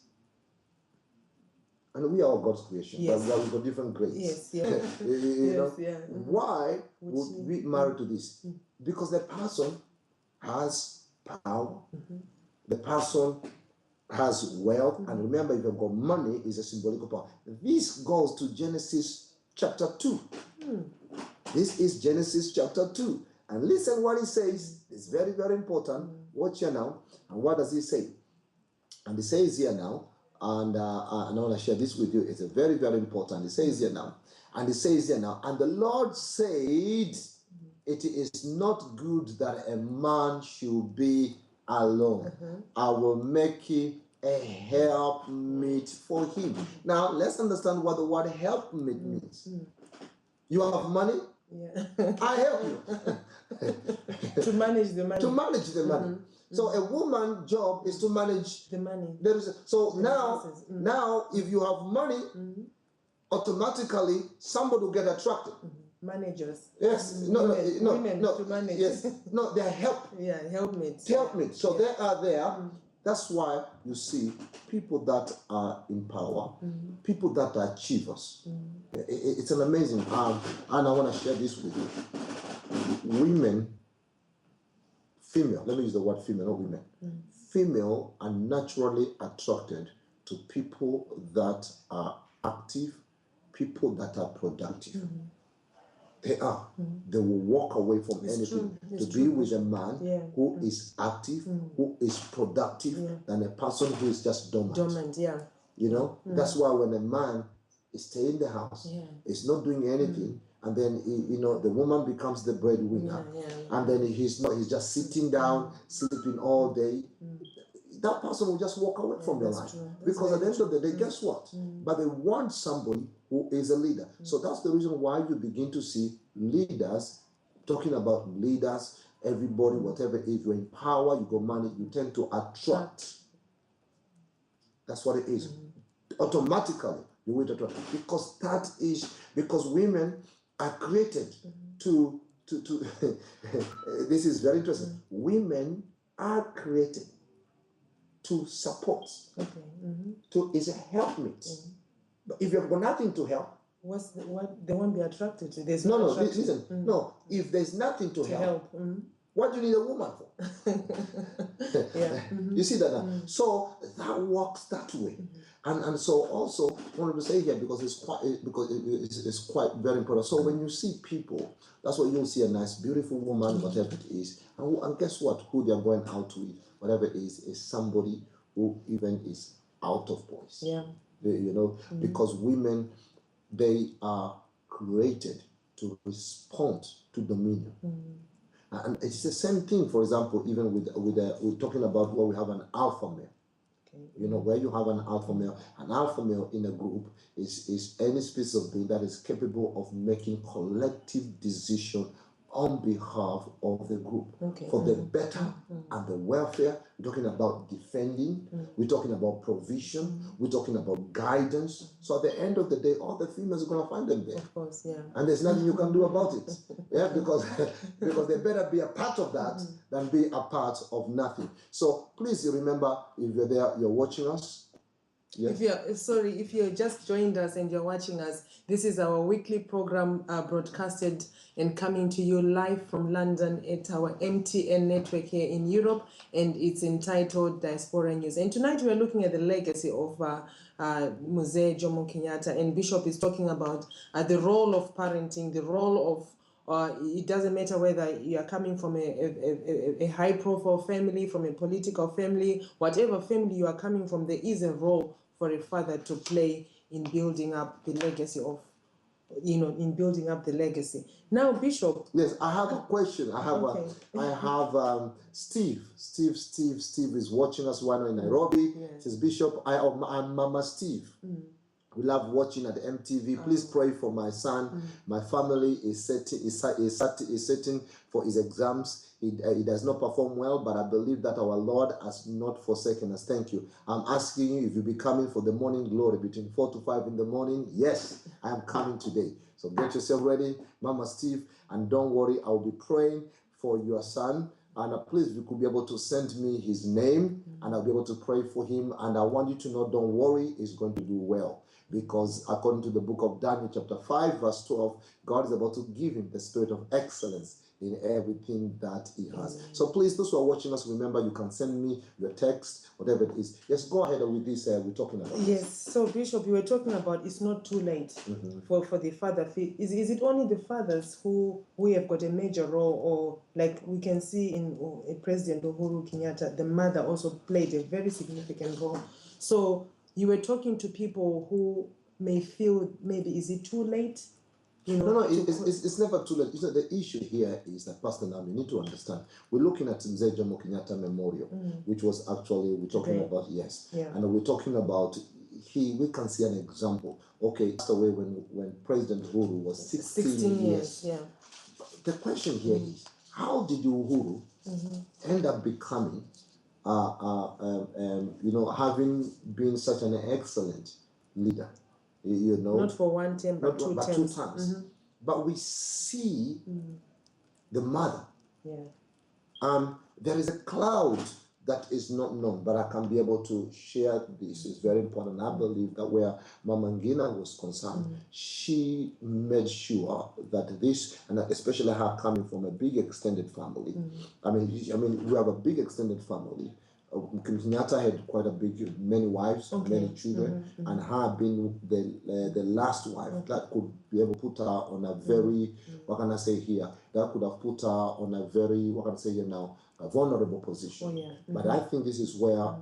and we are all God's creation, Yes. but we've got different grades. Yes, yeah. You know, yeah. why would we marry to this? Because the person has power, the person has wealth, and remember, if you've got money, is a symbolical power. This goes to Genesis chapter 2. This is Genesis chapter 2. And listen what he says. It's very, very important. Watch here now. And what does he say? And he says here now, and I want to share this with you. It's a very, very important. He says here now, and he says here now, and the Lord said, it is not good that a man should be alone. I will make him a helpmeet for him. Now, let's understand what the word helpmeet means. You have money? Yeah. I help you. To manage the money. To manage the money. So a woman's job is to manage the money. Now, if you have money, automatically somebody will get attracted. Managers. Yes. Women No. to manage. Yes. No, they're help. Yeah, helpmates. Helpmates. So they are there. That's why you see people that are in power, people that are achievers. It's an amazing. And I want to share this with you. Women, female, let me use the word female, not women. Female are naturally attracted to people that are active, people that are productive. They are. They will walk away from anything to be with a man who is active, who is productive, than a person who is just dormant. Dormant, yeah. You know, that's why when a man is staying in the house, is not doing anything, and then the woman becomes the breadwinner, and then he's just sitting down, sleeping all day. That person will just walk away from your life. Because at the end of the day, guess what? But they want somebody who is a leader. So that's the reason why you begin to see leaders, talking about leaders, everybody, whatever, if you're in power, you got money, you tend to attract. That's what it is. Automatically, you will attract. Because women are created to this is very interesting. Women are created to support. To is a helpmate. But if you've got nothing to help, they won't be attracted to this? Listen. No, if there's nothing to help. What do you need a woman for? You see that now? So that works that way. And so also I wanted to say here, because it's quite very important. So when you see people, that's what you'll see, a nice, beautiful woman, whatever it is, and guess what? Who they are going out with, whatever it is somebody who even is out of place. Yeah. Because women, they are created to respond to dominion. And it's the same thing, for example, even with we're talking about where we have an alpha male. Where you have an alpha male in a group is any species of being that is capable of making collective decision on behalf of the group for the better and the welfare. We're talking about defending, we're talking about provision, we're talking about guidance. So at the end of the day, all the females are going to find them there. Of course, yeah. And there's nothing you can do about it. Yeah, because they better be a part of that than be a part of nothing. So please remember, if you're there, you're watching us. Yes. If you're just joined us and you're watching us, this is our weekly program broadcasted and coming to you live from London at our MTN network here in Europe, and it's entitled Diaspora News. And tonight we are looking at the legacy of Mzee Jomo Kenyatta, and Bishop is talking about the role of parenting, the role of it doesn't matter whether you are coming from a high-profile family, from a political family, whatever family you are coming from, there is a role for a father to play in building up the legacy of, in building up the legacy. Now, Bishop. Yes, I have a question. I have Steve. Steve is watching us right now in Nairobi. Yes. Says, Bishop, I'm Mama Steve. We love watching at the MTV. Please pray for my son. My family is setting for his exams. He does not perform well, but I believe that our Lord has not forsaken us. Thank you. I'm asking you if you'll be coming for the morning glory between 4 to 5 in the morning. Yes, I am coming today. So get yourself ready, Mama Steve, and don't worry, I'll be praying for your son. And please, you could be able to send me his name, and I'll be able to pray for him. And I want you to know, don't worry, he's going to do well. Because according to the book of Daniel chapter 5 verse 12, God is about to give him the spirit of excellence in everything that he has. So please, those who are watching us, remember you can send me your text, whatever it is. Yes, go ahead with this. We're talking about. Yes. So Bishop, you were talking about it's not too late for the father. Is it only the fathers who have got a major role, or like we can see in President Uhuru Kenyatta, the mother also played a very significant role. So you were talking to people who may feel maybe is it too late? No, it's never too late. The issue here is that, Pastor Naome, you need to understand. We're looking at Mzee Jomo Kenyatta Memorial, which was actually, we're talking about, yes. Yeah. And we're talking about, we can see an example. Okay, passed away when President Uhuru was 16 years. Yeah. The question here is, how did Uhuru end up becoming, having been such an excellent leader? Not for one term, but two terms. But we see the mother. Yeah. There is a cloud that is not known, but I can be able to share this. It's very important. I believe that where Mama Ngina was concerned, she made sure that this, and especially her coming from a big extended family. I mean, we have a big extended family. Kenyatta had quite many wives, many children, and her being the last wife, that could be able to put her on a very, what can I say here, that could have put her on a very, what can I say here now, a vulnerable position. But I think this is where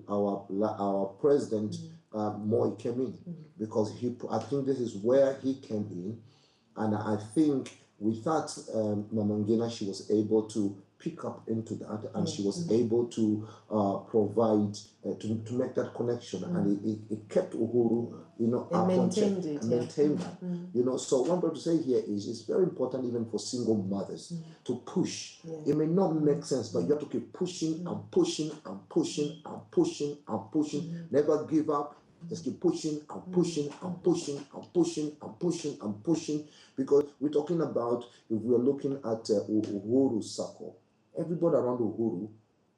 our president, Moi, came in, because I think this is where he came in, and I think with that, Mama Ngina, she was able to pick up into that, and she was able to provide, to make that connection, and it kept Uhuru, and maintained it. Maintained that. So what I'm going to say here is, it's very important even for single mothers to push. It may not make sense, but you have to keep pushing and pushing and pushing and pushing and pushing. Never give up. Just keep pushing and pushing and pushing and pushing and pushing and pushing, because we're talking about, if we're looking at Uhuru's circle, everybody around Uhuru,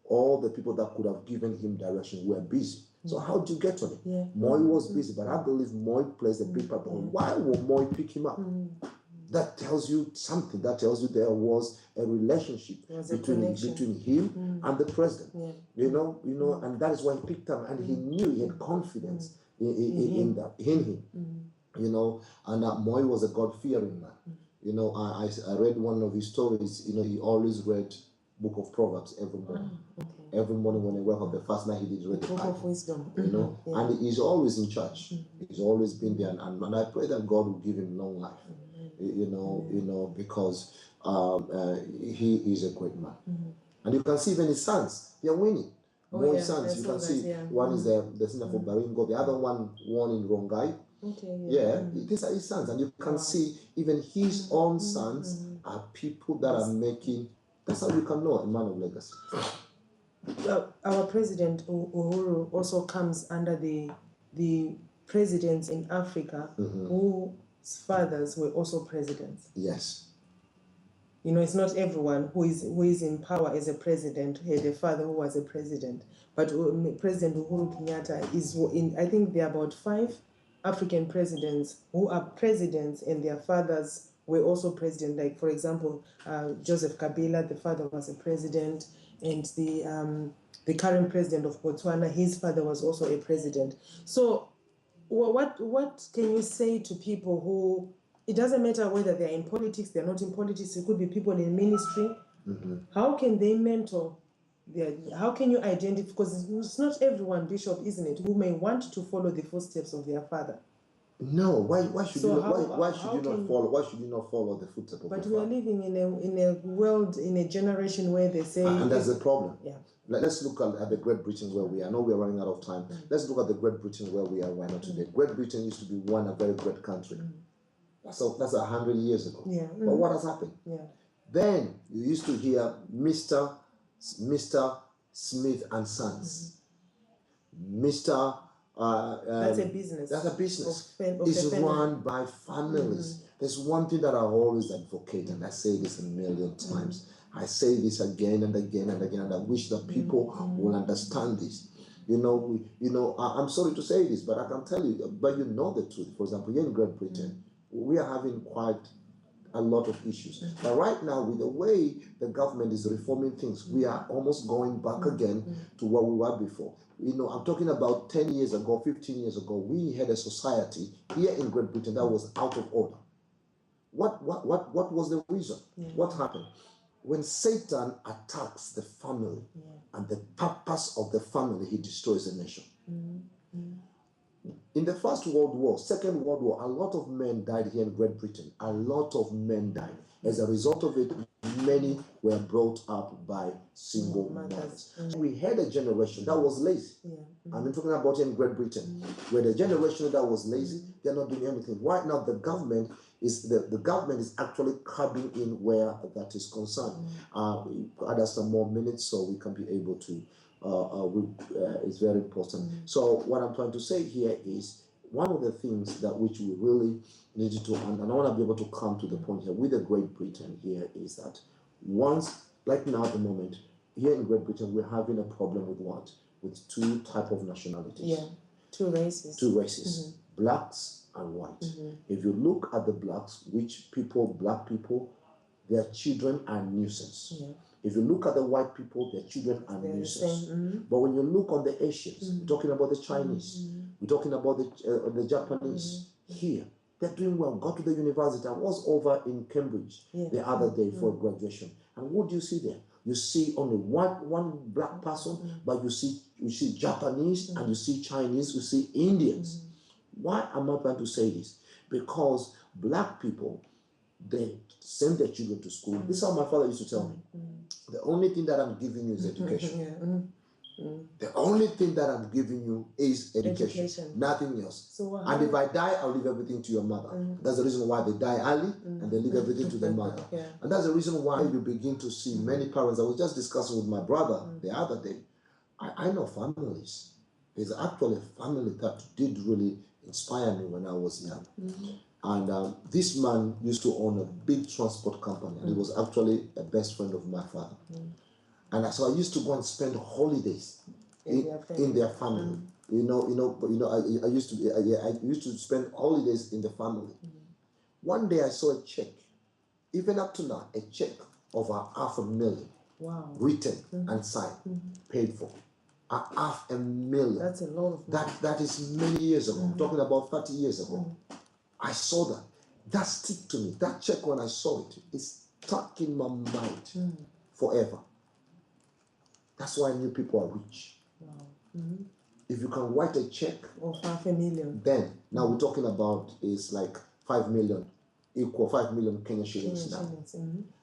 all the people that could have given him direction were busy. So how do you get on it? Moi was busy, but I believe Moi plays a big part. Why would Moi pick him up? That tells you something. That tells you there was a relationship between him and the president. And that is why he picked him, and he knew, he had confidence in him. And Moi was a God-fearing man. I read one of his stories. He always read Book of Proverbs every morning. Every morning when he woke up, the first night he did read the Book Bible. of wisdom. And he's always in church. He's always been there, and I pray that God will give him long life. Because he is a great man. And you can see even his sons, they are winning. Moi's sons, you can see one is the center for Baringo, the other one won in Rongai. These are his sons, and you can see even his own sons are people that are making. That's how you can know a man of legacy. Our president Uhuru also comes under the presidents in Africa whose fathers were also presidents. Yes. It's not everyone who is in power as a president had a father who was a president. But President Uhuru Kenyatta is in. I think there are about 5 African presidents who are presidents, and their fathers were also president. Like, for example, Joseph Kabila, the father was a president, and the current president of Botswana, his father was also a president. So what can you say to people who, it doesn't matter whether they're in politics, they're not in politics, it could be people in ministry. How can they mentor? How can you identify? Because it's not everyone, Bishop, isn't it, who may want to follow the footsteps of their father. No, why should you not follow the footsteps of your father? But we are living in a world, in a generation where they say, and that's the problem. Let's look at the Great Britain where we are. I know we are running out of time. Let's look at the Great Britain where we are right now today. Great Britain used to be a very great country. That's 100 years ago. But what has happened? Then you used to hear Mr. Smith and Sons. Mr. That's a business. That's a business. It's run by families. There's one thing that I always advocate, and I say this a million times. I say this again and again and again, and I wish that people will understand this. I'm sorry to say this, but I can tell you, but you know the truth. For example, here in Great Britain, we are having quite a lot of issues. But right now, with the way the government is reforming things, we are almost going back again to what we were before. I'm talking about 10 years ago, 15 years ago, we had a society here in Great Britain that was out of order. What was the reason? What happened? When Satan attacks the family and the purpose of the family, he destroys a nation. In the First World War, Second World War, a lot of men died here in Great Britain. A lot of men died. As a result of it, many were brought up by single mothers. We had a generation that was lazy. I'm talking about in Great Britain. We had a generation that was lazy. They're not doing anything. Right now, the government is actually curbing in where that is concerned. Add us some more minutes so we can be able to. It's very important. So what I'm trying to say here is one of the things that which we really need to, and I want to be able to come to the point here with the Great Britain here is that once, like now at the moment, here in Great Britain, we're having a problem with what? With two type of nationalities. Yeah, two races. Two races, blacks and white. If you look at the blacks, black people, their children are nuisance. If you look at the white people, their children are nuisance. But when you look on the Asians, we're talking about the Chinese, we're talking about the Japanese, here, they're doing well. Go to the university. I was over in Cambridge the other day for graduation. And what do you see there? You see only one black person, but you see Japanese and you see Chinese, you see Indians. Why am I trying to say this? Because black people, they send their children to school. This is how my father used to tell me. The only thing that I'm giving you is education. The only thing that I'm giving you is education. Nothing else. So, and if I die, I'll leave everything to your mother. That's the reason why they die early and they leave everything to their mother. And that's the reason why you begin to see many parents. I was just discussing with my brother the other day. I know families. There's actually a family that did really inspire me when I was young. And this man used to own a big transport company, and he was actually a best friend of my father. And so I used to go and spend holidays in their family. I used to spend holidays in the family. One day I saw a check, even up to now, a check of $500,000 written and signed, paid for. $500,000. That's a lot of money. That is many years ago. I'm talking about 30 years ago. I saw that. That stick to me. That check, when I saw it, it's stuck in my mind forever. That's why I knew people are rich. If you can write a check of $500,000, then now we're talking about is like 5 million, equal 5 million Kenya shillings now.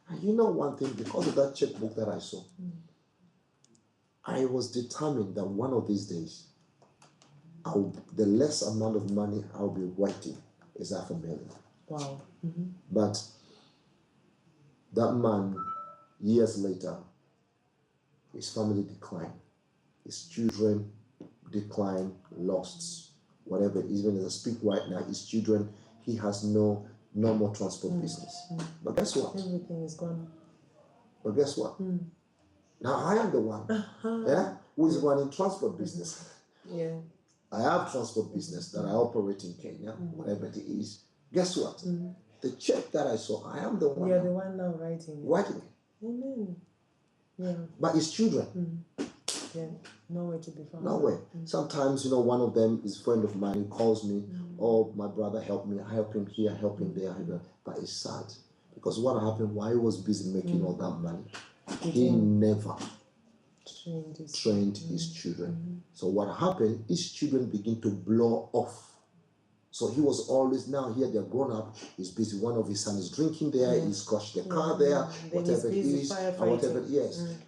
And you know one thing, because of that checkbook that I saw, I was determined that one of these days, the less amount of money I'll be writing is $500,000. Wow. But that man, years later, his family declined. His children declined, lost, whatever. Even as I speak right now, his children, he has no more transport business. But guess what? Everything is gone. But guess what? Now I am the one who is running transport business. I have transport business that I operate in Kenya, whatever it is. Guess what? The check that I saw, I am the one. You're the one now writing it. Amen. Yeah. But his children. Nowhere to be found. Nowhere. Sometimes, one of them is a friend of mine. He calls me, oh, my brother, help me. I help him here, help him there. But it's sad. Because what happened while he was busy making all that money, he never trained his children. So what happened, his children begin to blow off. So he was always, now here they're grown up, he's busy. One of his sons is drinking there, he's crashed the car there, whatever it is, or whatever,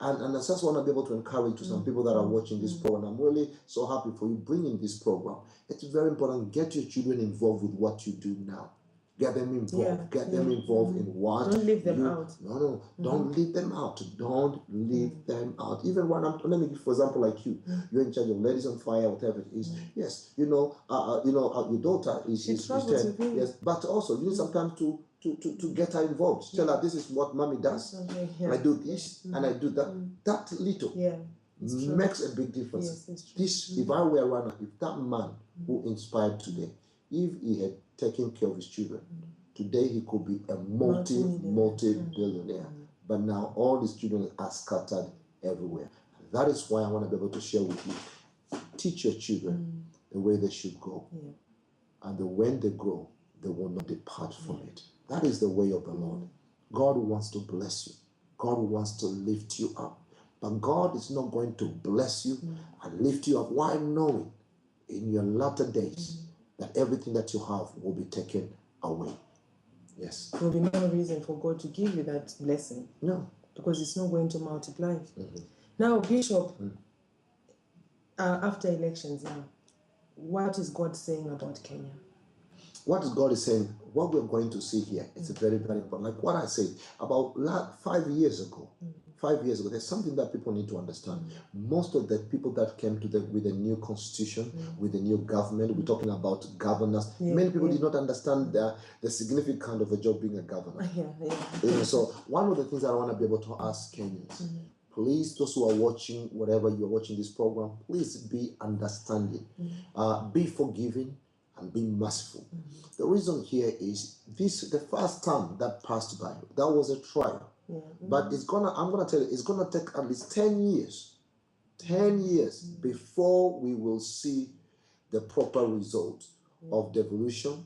And I just want to be able to encourage to some people that are watching this program. I'm really so happy for you bringing this program. It's very important. Get your children involved with what you do now. Get them involved. Get them involved in what. Don't leave them out. No. Don't leave them out. Don't leave them out. Even when let me give, for example, like you, you're in charge of Ladies on Fire, whatever it is. Yes, your daughter is 10. Yes, but also you need sometimes to to get her involved. Tell her this is what mommy does. Okay, yeah. I do this and I do that. That little makes a big difference. Yes, it's true. This, if I were around, if that man who inspired today, if he had taken care of his children, today he could be a multi-billionaire. But now all his children are scattered everywhere. That is why I want to be able to share with you. Teach your children the way they should go. And when they grow, they will not depart from it. That is the way of the Lord. God wants to bless you. God wants to lift you up. But God is not going to bless you and lift you up while knowing in your latter days that everything that you have will be taken away. Yes. There will be no reason for God to give you that blessing. No. Because it's not going to multiply. Now, Bishop, after elections now, what is God saying about Kenya? What God is saying, what we're going to see here, it's very, very important. Like what I said, about 5 years ago, there's something that people need to understand. Most of the people that came to with a new constitution, with a new government, we're talking about governors, many people did not understand the significance of a job being a governor. So one of the things I want to be able to ask Kenyans, please, those who are watching, whatever you're watching this program, please be understanding, be forgiving, and be merciful. The reason here is the first time that passed by, that was a trial. But I'm gonna tell you, it's gonna take at least 10 years. 10 years before we will see the proper result of devolution,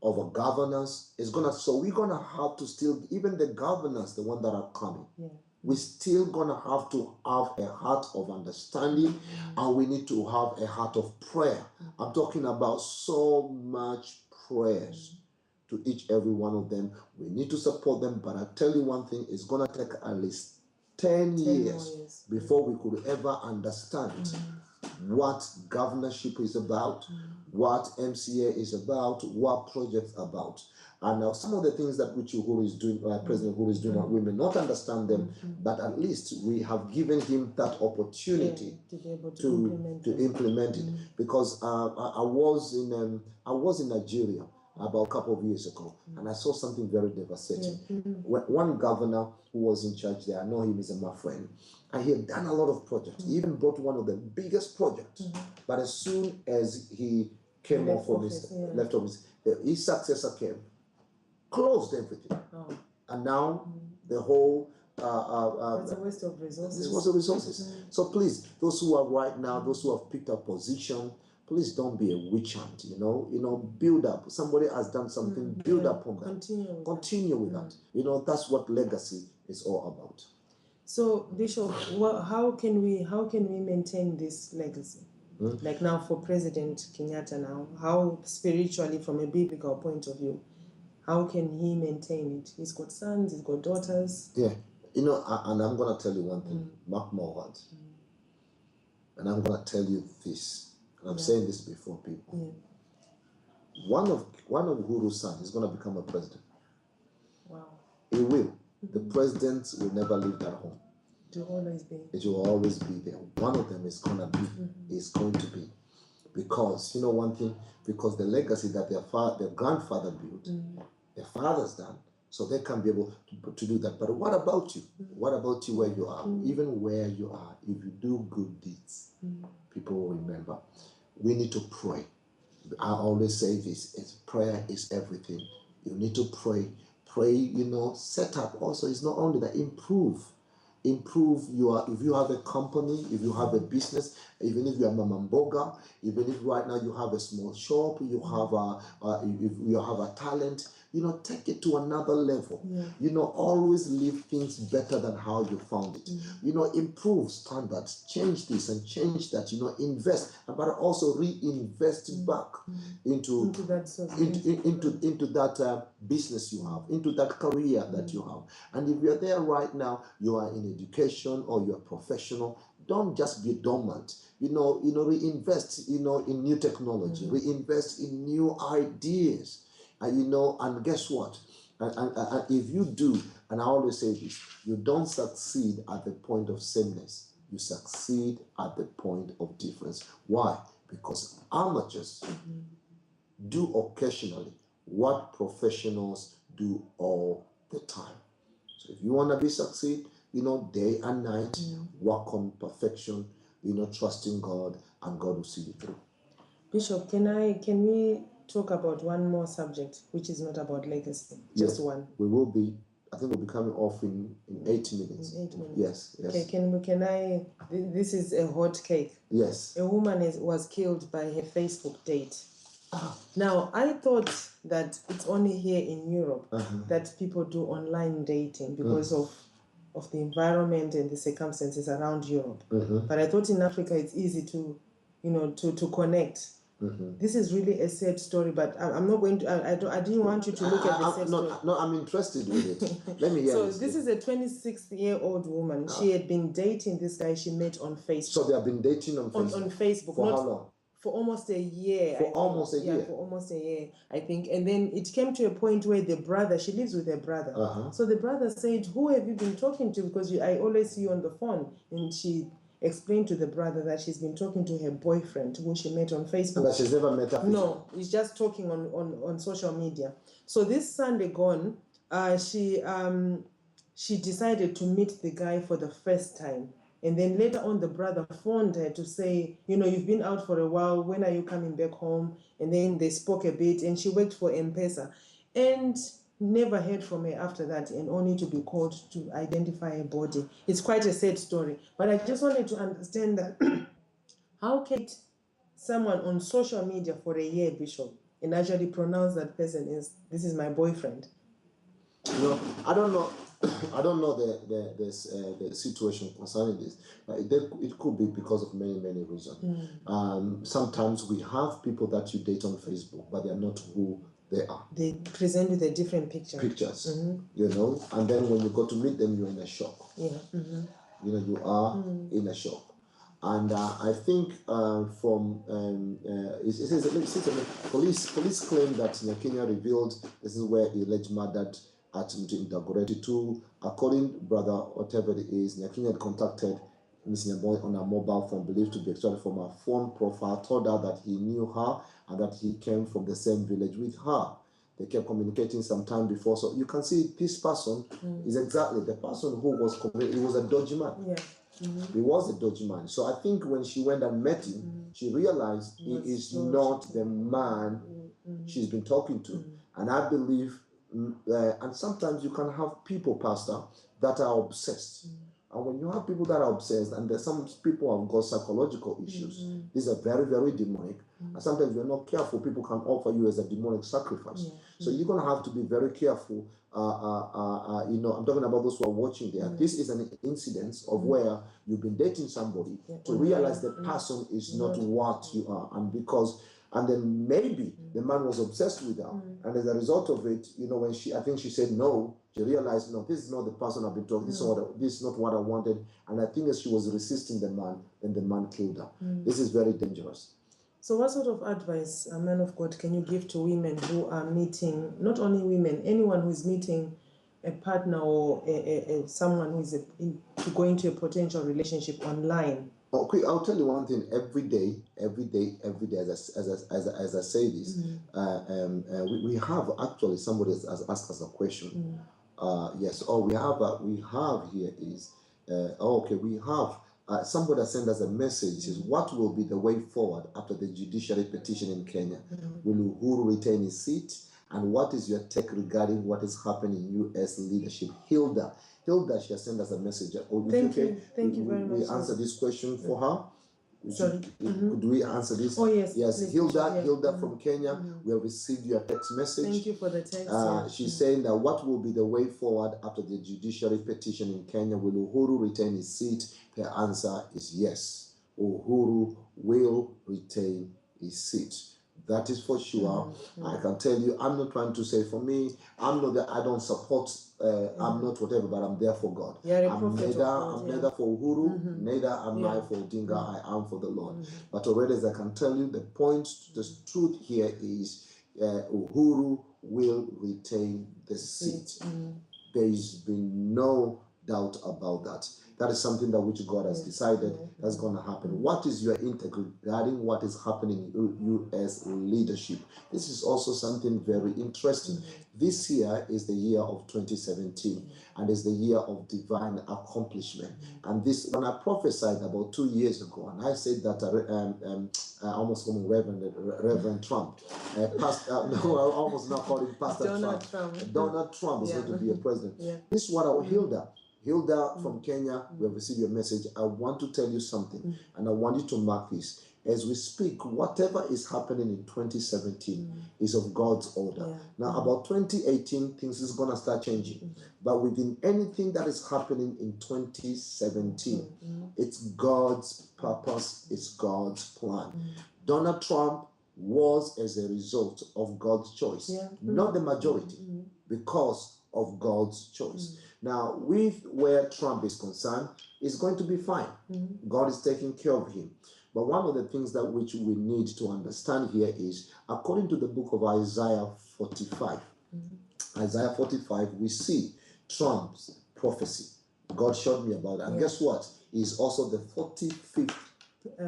of a governance. So we're gonna have to still, even the governors, the one that are coming, we're still gonna have to have a heart of understanding, and we need to have a heart of prayer. I'm talking about so much prayers to each every one of them. We need to support them, but I tell you one thing, it's gonna take at least 10 years before we could ever understand what governorship is about, what MCA is about, what projects about. And now some of the things that Uhuru is doing, President Uhuru is doing, we may not understand them, but at least we have given him that opportunity to be able to implement it. Because I was in Nigeria about a couple of years ago, and I saw something very devastating. One governor who was in charge there, I know him, he's my friend, and he had done a lot of projects. He even brought one of the biggest projects. But as soon as he came off from left office, his successor came, closed everything, and now the whole it's a waste of resources. This was the resources. So please, those who are right now, those who have picked up position, please don't be a witch hunt. Build up. Somebody has done something. Build up on that. Continue with that. That's what legacy is all about. So, Bishop, how can we maintain this legacy? Like now for President Kenyatta now, how spiritually, from a biblical point of view, how can he maintain it? He's got sons, he's got daughters. Yeah. And I'm going to tell you one thing. Mark my words. And I'm going to tell you this. And I'm saying this before people. One of Uhuru's sons is going to become a president. Wow. He will. The president will never leave that home. It will always be. It will always be there. One of them is going to be. Is going to be. Because, one thing, because the legacy that their grandfather built, their father's done, so they can be able to do that. But what about you? What about you where you are? Even where you are, if you do good deeds, people will remember. We need to pray. I always say this, prayer is everything. You need to pray. Pray, set up also. It's not only that, improve if you have a company, if you have a business, even if you are Mamamboga, even if right now you have a small shop, you have if you have a talent, take it to another level. Always leave things better than how you found it. Improve standards, change this and change that. Invest, but also reinvest back into that business you have, into that career that you have. And if you're there right now, you are in education or you're professional, don't just be dormant. Reinvest, in new technology, reinvest in new ideas. And guess what? And if you do, and I always say this, you don't succeed at the point of sameness. You succeed at the point of difference. Why? Because amateurs do occasionally what professionals do all the time. So if you want to be succeed, day and night, work on perfection, trusting God, and God will see you through. Bishop, can we talk about one more subject, which is not about legacy? Just one. We will be. I think we'll be coming off in 8 minutes. 8 minutes. Yes. Okay. Can I? This is a hot cake. Yes. A woman was killed by her Facebook date. Now, I thought that it's only here in Europe that people do online dating because of the environment and the circumstances around Europe. But I thought in Africa it's easy to, to connect. This is really a sad story, but I'm not going to. I didn't want you to look at the sad story. No, I'm interested with it. Let me hear. So this is a 26-year-old woman. She had been dating this guy she met on Facebook. So they have been dating on Facebook. On Facebook. For how long? For almost a year. For almost a year, I think. And then it came to a point where the brother, she lives with her brother. So the brother said, "Who have you been talking to? Because I always see you on the phone." And she explained to the brother that she's been talking to her boyfriend who she met on Facebook. But she's never met her. No, he's just talking on social media. So this Sunday gone, she decided to meet the guy for the first time. And then later on, the brother phoned her to say, you've been out for a while. When are you coming back home? And then they spoke a bit, and she worked for M-Pesa. And never heard from her after that, and only to be called to identify her body. It's quite a sad story. But I just wanted to understand that how can someone on social media for a year, Bishop, and actually pronounce that person this is my boyfriend? I don't know. I don't know the situation concerning this, but it could be because of many reasons. Sometimes we have people that you date on Facebook, but they are not who they are. They present with a different picture. Pictures, and then when you go to meet them, you're in a shock. Yeah. You are in a shock. And I think police claim that Kenya revealed this is where he alleged murdered at Mtindagoreti 2. According to brother, whatever it is, Kenya had contacted Miss Nyaboy on a mobile phone believed to be extracted from her phone profile, told her that he knew her and that he came from the same village with her. They kept communicating some time before. So you can see this person is exactly the person who was he was a dodgy man. Yeah. He was a dodgy man. So I think when she went and met him, she realized he is not the man she's been talking to. And I believe, and sometimes you can have people, Pastor, that are obsessed. And when you have people that are obsessed, and there's some people have got psychological issues, these are very, very demonic. And sometimes if you're not careful, people can offer you as a demonic sacrifice. So you're going to have to be very careful. I'm talking about those who are watching there. This is an incidence of where you've been dating somebody to realize the person is not what you are. And then maybe the man was obsessed with her. And as a result of it, when I think she said no, she realized, no, this is not the person I've been talking to. This is not what I wanted. And I think as she was resisting the man, then the man killed her. This is very dangerous. So what sort of advice, a man of God, can you give to women who are meeting, not only women, anyone who is meeting a partner or someone who is going to a potential relationship online? Okay, I'll tell you one thing. Every day, as I say this, we have actually somebody has asked us a question. Yes. We have here is we have somebody has sent us a message. It says, what will be the way forward after the judiciary petition in Kenya? Will Uhuru retain his seat? And what is your take regarding what is happening in U.S. leadership? Hilda, she has sent us a message. Thank you very much. We answer this question for her. Sorry. Could we answer this? Oh, yes. Yes, please, Hilda from Kenya, we have received your text message. Thank you for the text. She's saying that what will be the way forward after the judiciary petition in Kenya? Will Uhuru retain his seat? Her answer is yes. Uhuru will retain his seat. That is for sure. I can tell you, I'm not trying to say for me, I'm not that I don't support, I'm not whatever, but I'm there for God. I'm neither for Uhuru, neither am I for Odinga, I am for the Lord. But already as I can tell you, the point, the truth here is Uhuru will retain the seat. There has been no doubt about that. That is something that which God has decided that's going to happen. What is your integrity regarding what is happening in U.S. leadership? This is also something very interesting. This year is the year of 2017, and is the year of divine accomplishment. And this, when I prophesied about 2 years ago, and I said that I almost called him Reverend Trump. No, I almost not called him Pastor Trump. Donald Trump is going to be a president. This is what I Hilda from Kenya, we have received your message. I want to tell you something, and I want you to mark this. As we speak, whatever is happening in 2017 is of God's order. Now, about 2018, things is going to start changing. But within anything that is happening in 2017, it's God's purpose, it's God's plan. Donald Trump was as a result of God's choice, not the majority, because of God's choice. Now, with where Trump is concerned, it's going to be fine. God is taking care of him. But one of the things that which we need to understand here is, according to the book of Isaiah 45, Isaiah 45, we see Trump's prophecy. God showed me about that. And guess what? He's also the 45th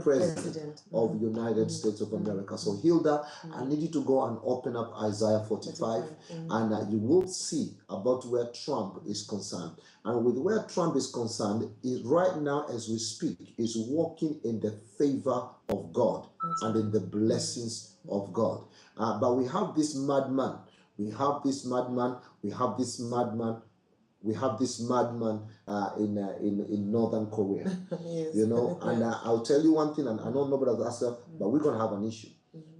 president of the United States of America. So Hilda, I need you to go and open up Isaiah 45 and you will see about where Trump is concerned. And with where Trump is concerned, is right now as we speak, is walking in the favor of God and in the blessings of God. But we have this madman. We have this madman. We have this madman. We have this madman in Northern Korea, you know, and I'll tell you one thing, and I know nobody has asked her, but we're going to have an issue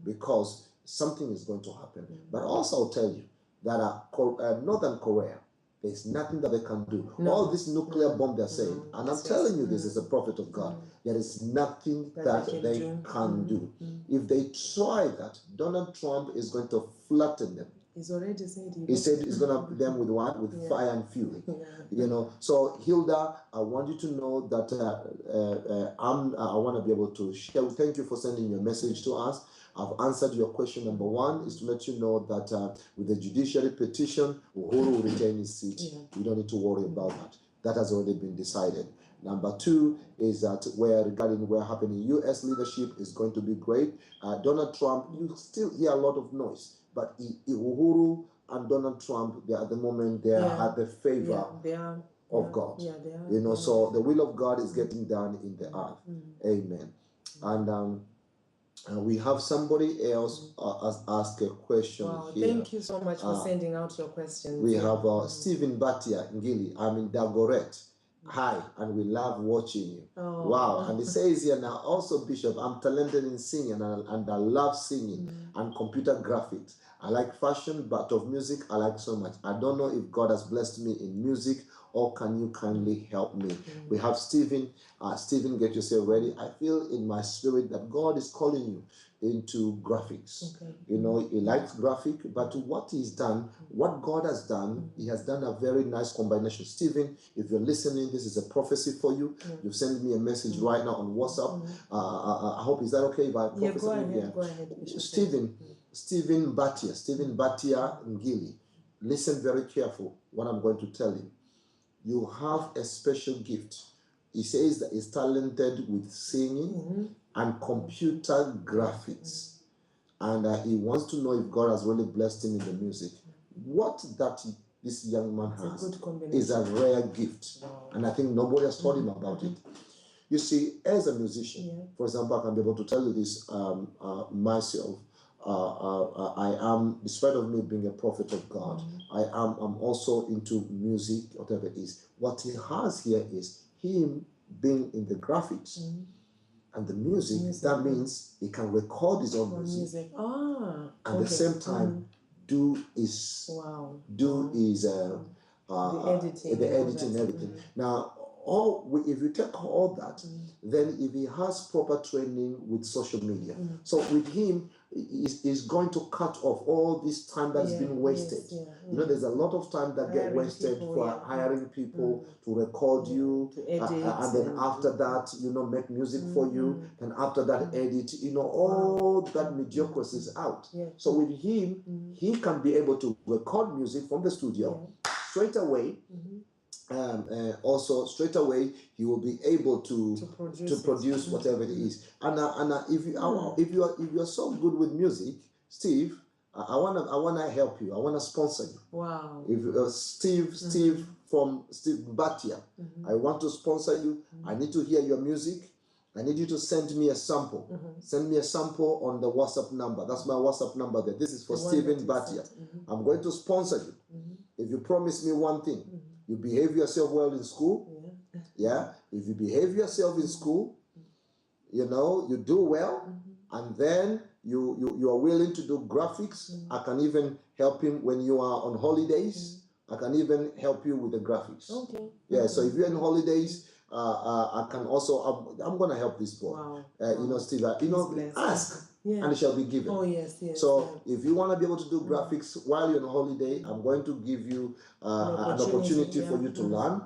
because something is going to happen. But also I'll tell you that Northern Korea, there's nothing that they can do. All this nuclear bomb they're saying, and I'm telling you this as a prophet of God, there is nothing that they can do. If they try that, Donald Trump is going to flatten them. He's already said he said he's going to them with what? With fire and fury. You know. So Hilda, I want you to know that I want to be able to share. Thank you for sending your message to us. I've answered your question. Number one is to let you know that with the judiciary petition, Uhuru will retain his seat. You don't need to worry about that. That has already been decided. Number two is that regarding where happening U.S. leadership is going to be great. Donald Trump, you still hear a lot of noise. But Uhuru and Donald Trump, at the moment, they are at the favor of God. You know, so the will of God is getting done in the earth. Amen. And we have somebody else ask a question here. Thank you so much for sending out your questions. We have Stephen Batia Ngili. I'm in Dagoret. Hi, and we love watching you. Wow. And it says here now, also Bishop, I'm talented in singing and I love singing and computer graphics. I like fashion, but of music, I like so much. I don't know if God has blessed me in music, or can you kindly help me? We have Stephen. Stephen, get yourself ready. I feel in my spirit that God is calling you into graphics. You know, he likes graphic, but what he's done, what God has done, he has done a very nice combination. Stephen, if you're listening, this is a prophecy for you. You've sent me a message right now on WhatsApp. I hope, is that okay if I prophesy? Go ahead. Stephen Batia Ngili, listen very careful what I'm going to tell you. You have a special gift. He says that he's talented with singing and computer graphics. And he wants to know if God has really blessed him in the music. What this young man has is a rare gift. And I think nobody has told him about it. You see, as a musician, for example, I can be able to tell you this myself. I am, despite of me being a prophet of God, I'm also into music, whatever it is. What he has here is him being in the graphics and the music. That means he can record his own music. At the same time, do his the editing and everything. Now, if you take all that, then if he has proper training with social media, so with him, is going to cut off all this time that's been wasted. You know, there's a lot of time that get wasted for hiring people to record you, to edit, and then after that, you know, make music for you, and after that, edit. You know, all that mediocrity is out. So with him, he can be able to record music from the studio straight away. also straight away he will be able to produce whatever it is. And if you're so good with music, Steve, I wanna help you. I wanna sponsor you. Wow. If Steve from Steve Batia, I want to sponsor you. I need to hear your music. I need you to send me a sample. Send me a sample on the WhatsApp number. That's my WhatsApp number there. This is for Stephen Batia. I'm going to sponsor you. If you promise me one thing, you behave yourself well in school. Yeah. If you behave yourself in school, you know, you do well, and then you are willing to do graphics. I can even help him when you are on holidays. I can even help you with the graphics. Okay. Yeah. So if you're on holidays, I can also. I'm gonna help this boy. Wow. You know, Steve. You know, ask. Yeah. And it shall be given. Oh, yes, yes. So if you want to be able to do graphics while you're on holiday, I'm going to give you an opportunity for you to learn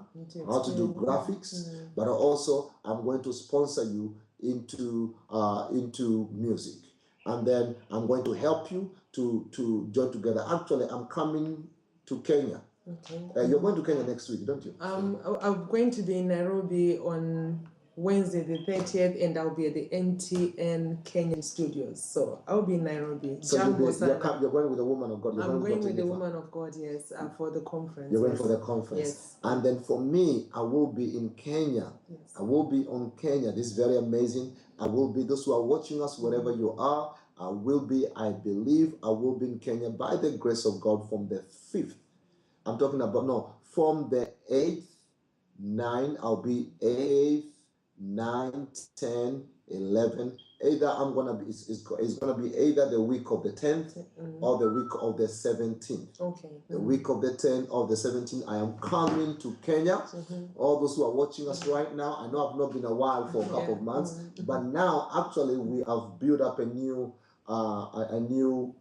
how to do graphics, but also I'm going to sponsor you into music, and then I'm going to help you to join together. Actually, I'm coming to Kenya. Okay. You're going to Kenya next week, don't you? I'm going to be in Nairobi on Wednesday the 30th, and I'll be at the NTN Kenyan studios. So I'll be in Nairobi. So you're going with the woman of God. I'm going with the woman of God, yes, for the conference. You're going for the conference. Yes. And then for me, I will be in Kenya. Yes. I will be on Kenya. This is very amazing. I will be, those who are watching us, wherever you are, I believe I will be in Kenya by the grace of God from the 5th. I'm talking about, no, from the 8th, 9, I'll be 8th, 9, 10, 11. Either I'm gonna be, it's gonna be either the week of the 10th or the week of the 17th. Okay. The week of the 10th or the 17th, I am coming to Kenya. All those who are watching us right now, I know I've not been a while for a couple of months, but now actually we have built up a new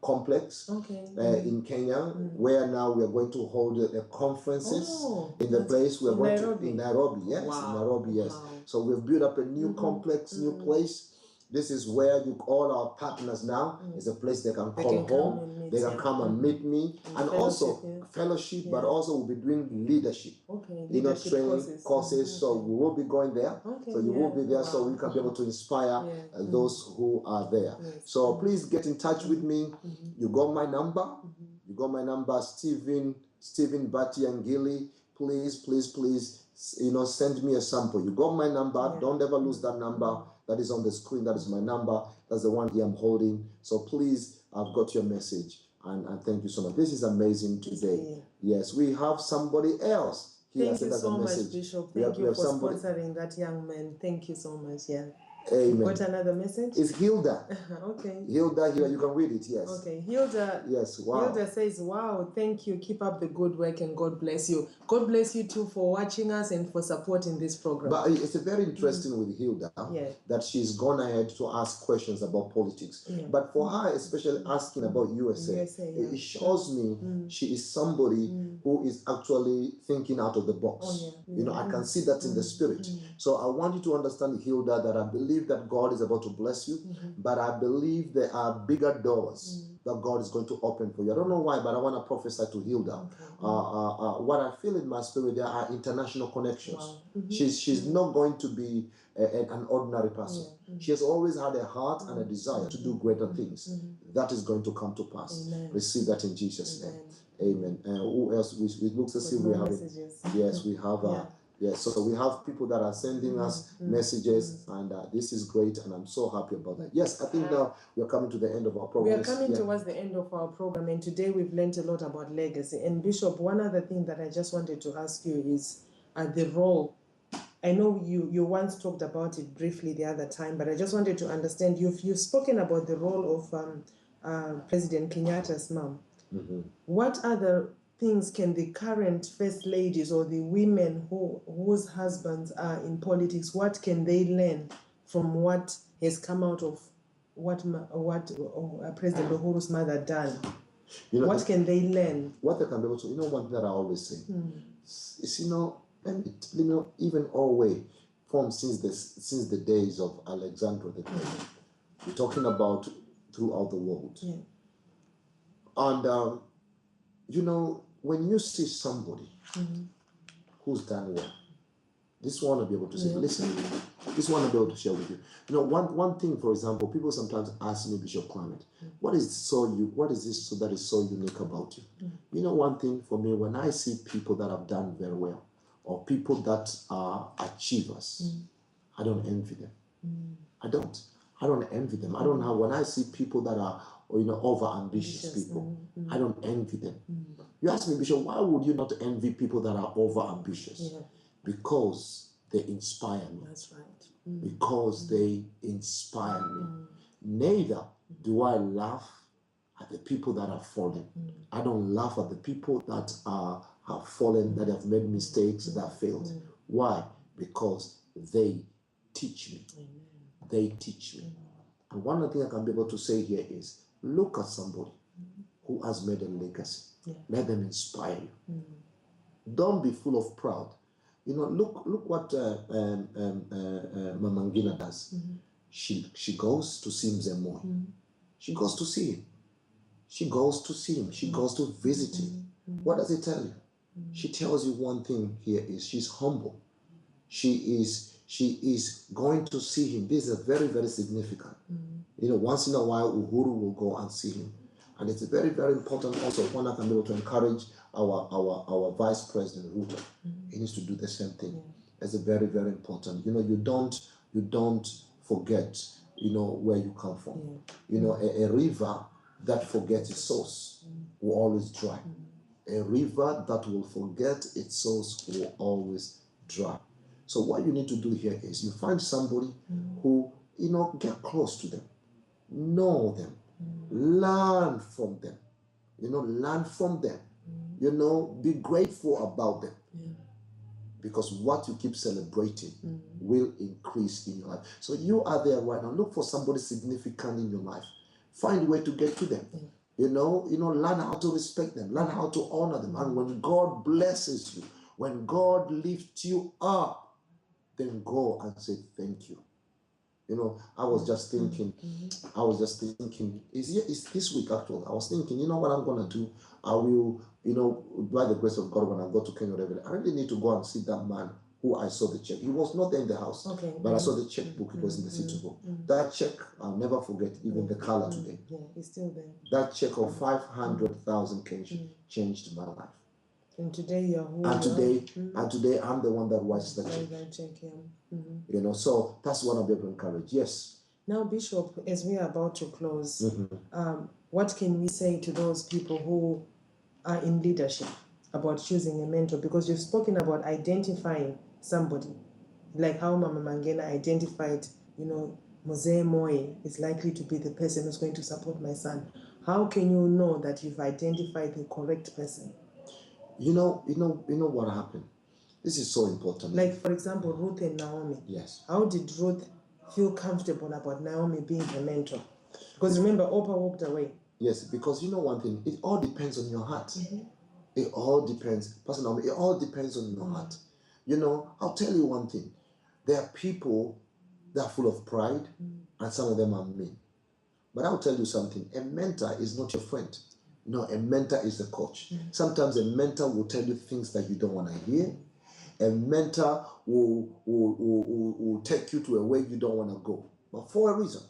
complex in Kenya, where now we are going to hold the conferences in the place we are going to in Nairobi. Yes, in Nairobi. Yes. So we've built up a new complex, new place. This is where all our partners now is a place they can call home. They can come and meet me, and also fellowship, but also we'll be doing leadership. Leadership training courses. So we will be going there. So you will be there, so we can be able to inspire those who are there. So please get in touch with me. You got my number. You got my number, Stephen Bati and Gilly. Please, you know, send me a sample. You got my number. Don't ever lose that number. That is on the screen. That is my number. That's the one here I'm holding. So please, I've got your message. And thank you so much. This is amazing today. Yes, we have somebody else here. Thank you so much, Bishop. Thank you for sponsoring that young man. Thank you so much. Yeah. Amen. Got another message? It's Hilda. Okay. Hilda here, you can read it, yes. Okay. Hilda. Yes, wow. Hilda says, wow, thank you. Keep up the good work and God bless you. God bless you too for watching us and for supporting this program. But it's very interesting with Hilda that she's gone ahead to ask questions about politics. But for her, especially asking about USA, it shows me she is somebody who is actually thinking out of the box. You know, I can see that in the spirit. So I want you to understand, Hilda, that I believe that God is about to bless you, but I believe there are bigger doors that God is going to open for you. I don't know why, but I want to prophesy to Hilda. What I feel in my spirit, there are international connections. She's not going to be an ordinary person. She has always had a heart and a desire to do greater things. That is going to come to pass. Receive that in Jesus' name. Amen. And who else? We look to see we have it. Yes, we have. Yes, so we have people that are sending us messages, and this is great, and I'm so happy about that. Yes, I think now we're coming to the end of our program. We are coming towards the end of our program, and today we've learned a lot about legacy. And Bishop, one other thing that I just wanted to ask you is the role. I know you once talked about it briefly the other time, but I just wanted to understand. You've spoken about the role of President Kenyatta's mom. What other things can the current first ladies or the women whose husbands are in politics, what can they learn from what has come out of what President Uhuru's mother done? You know, what can they learn? What they can be able to, you know, one thing that I always say is, you know, even all way from since the days of Alexander the Great, we're talking about throughout the world, and you know, when you see somebody who's done well. This one will be able to say, listen, this one will be able to share with you. You know, one thing, for example, people sometimes ask me, Bishop Clement, what is this so that is so unique about you? You know, one thing for me, when I see people that have done very well, or people that are achievers, I don't envy them. I don't envy them. I don't have, when I see people that are, over ambitious people, I don't envy them. You ask me, Bishop, why would you not envy people that are over ambitious? Because they inspire me. That's right. Because they inspire me. Neither do I laugh at the people that have fallen. I don't laugh at the people that have fallen, that have made mistakes, that failed. Why? Because they teach me. They teach me. And one of the things I can be able to say here is, look at somebody who has made a legacy. Let them inspire you. Don't be full of pride. You know, look what Mama Ngina does. She goes to see Mzemoi. She goes to see him. She goes to see him. She goes to visit him. What does it tell you? She tells you one thing here is she's humble. She is going to see him. This is very, very significant. You know, once in a while, Uhuru will go and see him. And it's very, very important also, one I can be able to encourage our Vice President, Ruto. He needs to do the same thing. It's very, very important. You know, you don't forget, where you come from. You know, a river that forgets its source will always dry. A river that will forget its source will always dry. So what you need to do here is you find somebody who, get close to them, know them, learn from them, learn from them, be grateful about them. Because what you keep celebrating will increase in your life. So you are there right now. Look for somebody significant in your life. Find a way to get to them. Learn how to respect them. Learn how to honor them. And when God blesses you, when God lifts you up, then go and say thank you. I was just thinking, it's this week actually. I was thinking, what I'm going to do? I will, by the grace of God, when I go to Kenya, I really need to go and see that man who I saw the check. He was not there in the house, but I saw the checkbook. It was in the city book. That check, I'll never forget, even the color today. Yeah, it's still there. That check of 500,000 changed my life. And today you're who and today I'm the one that writes the check. So that's what I'll be able to encourage. Yes. Now, Bishop, as we are about to close, what can we say to those people who are in leadership about choosing a mentor? Because you've spoken about identifying somebody, like how Mama Mangena identified, Mzee Moi is likely to be the person who's going to support my son. How can you know that you've identified the correct person? You know what happened? This is so important. Like, for example, Ruth and Naomi. Yes. How did Ruth feel comfortable about Naomi being her mentor? Because remember, Oprah walked away. Yes, because one thing, it all depends on your heart. It all depends. Pastor Naomi, it all depends on your heart. I'll tell you one thing. There are people that are full of pride, and some of them are mean. But I'll tell you something. A mentor is not your friend. No, a mentor is a coach. Sometimes a mentor will tell you things that you don't want to hear. A mentor will take you to a way you don't want to go, but for a reason.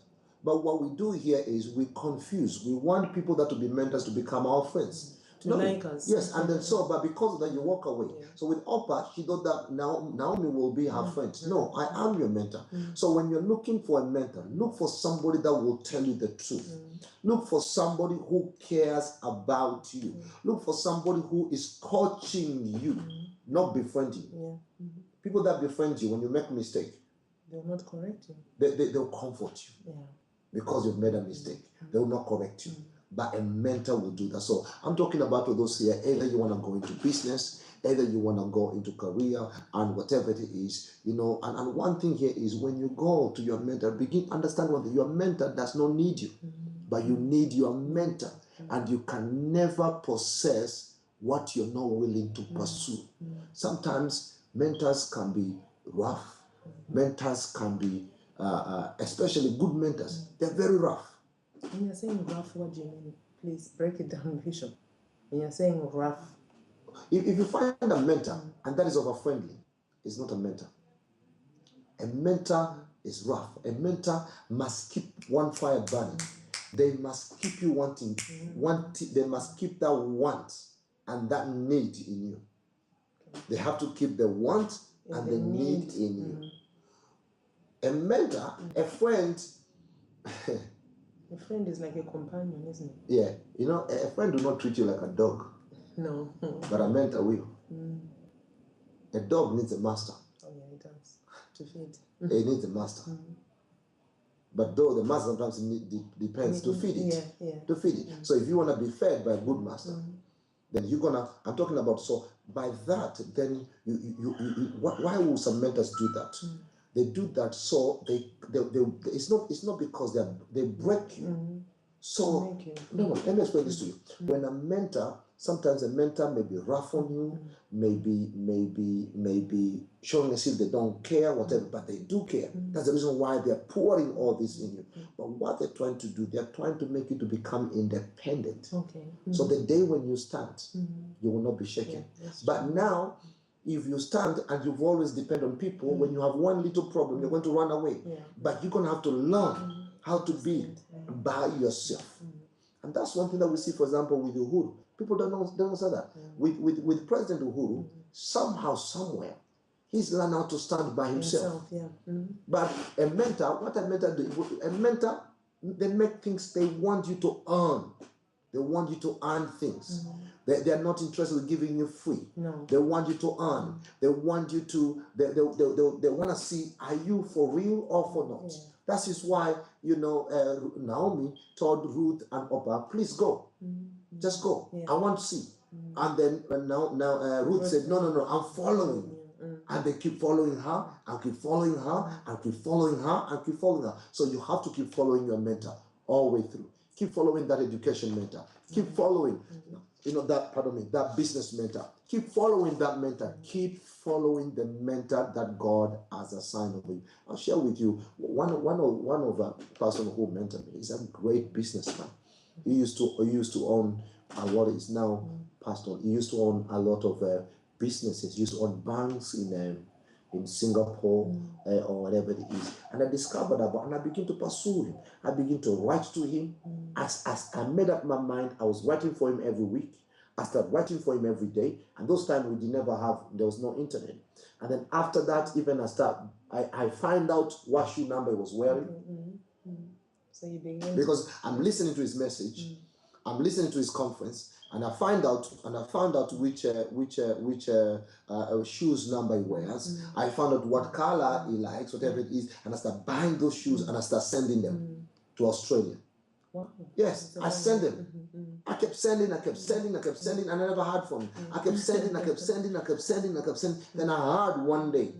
But what we do here is we confuse. We want people that to be mentors to become our friends. To like us. Yes, and then but because of that, you walk away. Yeah. So with Oprah, she thought that now Naomi will be her friend. No, I am your mentor. So when you're looking for a mentor, look for somebody that will tell you the truth. Look for somebody who cares about you. Look for somebody who is coaching you, not befriending you. People that befriend you when you make a mistake, they'll not correct you. They'll comfort you. Yeah. Because you've made a mistake. They will not correct you. But a mentor will do that. So I'm talking about those here, either you want to go into business, either you want to go into career, and whatever it is, and one thing here is when you go to your mentor, understand one thing, your mentor does not need you, but you need your mentor, and you can never possess what you're not willing to pursue. Sometimes mentors can be rough. Mentors can be, especially good mentors, they're very rough. When you're saying rough, what do you mean? Please break it down, Bishop. When you're saying rough. If you find a mentor and that is over-friendly, it's not a mentor. A mentor is rough. A mentor must keep one fire burning. They must keep you wanting. They must keep that want and that need in you. They have to keep the want and the need in you. A mentor, a friend. A friend is like a companion, isn't it? Yeah. You know, a friend will not treat you like a dog. No. But a mentor will. A dog needs a master. Oh yeah, it does. To feed. It needs a master. But though the master sometimes depends to feed it. To feed it. So if you want to be fed by a good master, then you're gonna. I'm talking about. So by that, then why will some mentors do that? They do that so they it's not because they break you. So no, let me explain this to you. When a mentor, sometimes a mentor may be rough on you, maybe showing as if they don't care, whatever, but they do care. That's the reason why they're pouring all this in you. But what they're trying to do, they're trying to make you to become independent. Okay. So the day when you stand, you will not be shaken. But now, if you stand and you've always depend on people, when you have one little problem, you're going to run away. But you're going to have to learn how to be by yourself. And that's one thing that we see, for example, with Uhuru. People don't say that. With President Uhuru, somehow, somewhere, he's learned how to stand by himself. But a mentor, what a mentor do? A mentor, they make things they want you to earn. They want you to earn things. They are not interested in giving you free. No. They want you to earn. They want you to, they want to see, are you for real or for not? That is why, Naomi told Ruth and Oprah, please go. Just go. I want to see. And then now Ruth said, no, I'm following. And they keep following her, and keep following her, and keep following her, and keep following her. So you have to keep following your mentor all the way through. Keep following that education mentor. Keep following, that business mentor. Keep following that mentor. Keep following the mentor that God has assigned over you. I'll share with you one of a person who mentored me. He's a great businessman. He used to own what is now pastor. He used to own a lot of businesses. He used to own banks in Singapore or whatever it is. And I discovered that, and I began to pursue him. I began to write to him. As I made up my mind, I was writing for him every week. I started writing for him every day. And those times there was no internet. And then after that, even I find out what shoe number he was wearing. So you begin because I'm listening to his message, I'm listening to his conference, and I found out which shoes number he wears. I found out what color he likes, whatever it is, and I start buying those shoes and I start sending them to Australia. Wow. Yes, I send them. I kept sending, and I never heard from him. I kept sending. Then I heard one day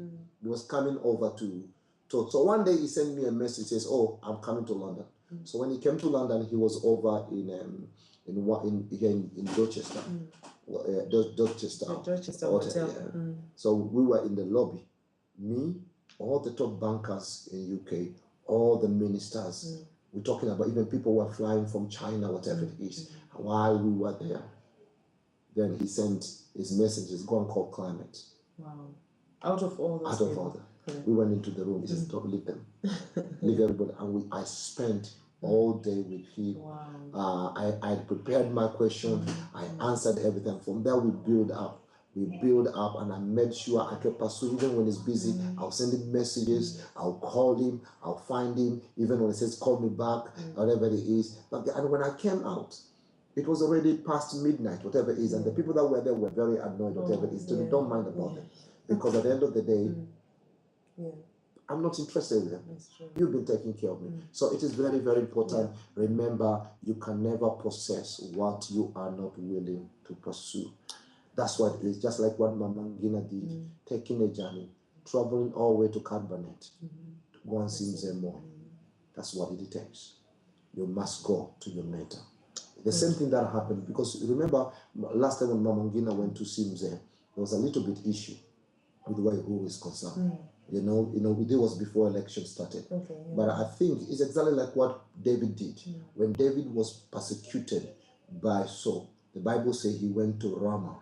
he was coming over to. So one day he sent me a message. He says, "Oh, I'm coming to London." So when he came to London, he was over in Dorchester, Dorchester Hotel. Yeah. So we were in the lobby. Me, all the top bankers in UK, all the ministers. We're talking about even people who are flying from China, whatever it is. While we were there, then he sent his messages, go and call climate. Wow. Out of all those people. We went into the room. He says, "Don't leave them. Leave everybody." And I spent all day with him. Wow. I prepared my question. I answered everything. From there, we build up, and I made sure I kept pursuing. Even when he's busy, I'll send him messages. I'll call him. I'll find him. Even when he says, "Call me back," whatever it is. And when I came out, it was already past midnight, whatever it is, and the people that were there were very annoyed, whatever it is. So they don't mind about it, because at the end of the day, I'm not interested in them. You've been taking care of me. So it is very, very important. Remember, you can never possess what you are not willing to pursue. That's what it is. Just like what Mama Ngina did, taking a journey, traveling all the way to Carbonet, to go and see Mzemo. That's what it takes. You must go to your mentor. The same thing that happened, because remember, last time when Mama Ngina went to see Mzee, there was a little bit issue with the way who is concerned. It was before election started. But I think it's exactly like what David did. When David was persecuted by Saul, the Bible says he went to Ramah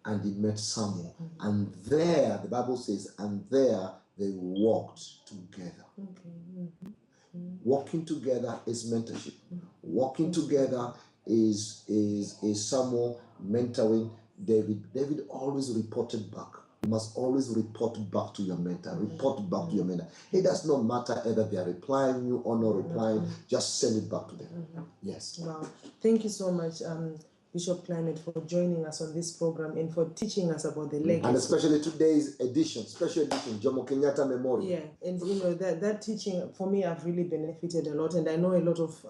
and he met Samuel. And there, the Bible says, and there they walked together. Walking together is mentorship. Walking together is Samuel mentoring David. David always reported back. You must always report back to your mentor. Report back to your mentor. It does not matter either they are replying you or not replying. Just send it back to them. Yes. Wow. Thank you so much, Bishop Climate, for joining us on this program and for teaching us about the legacy. And especially today's edition, special edition, Jomo Kenyatta Memorial. Yeah, and that teaching, for me, I've really benefited a lot, and I know a lot of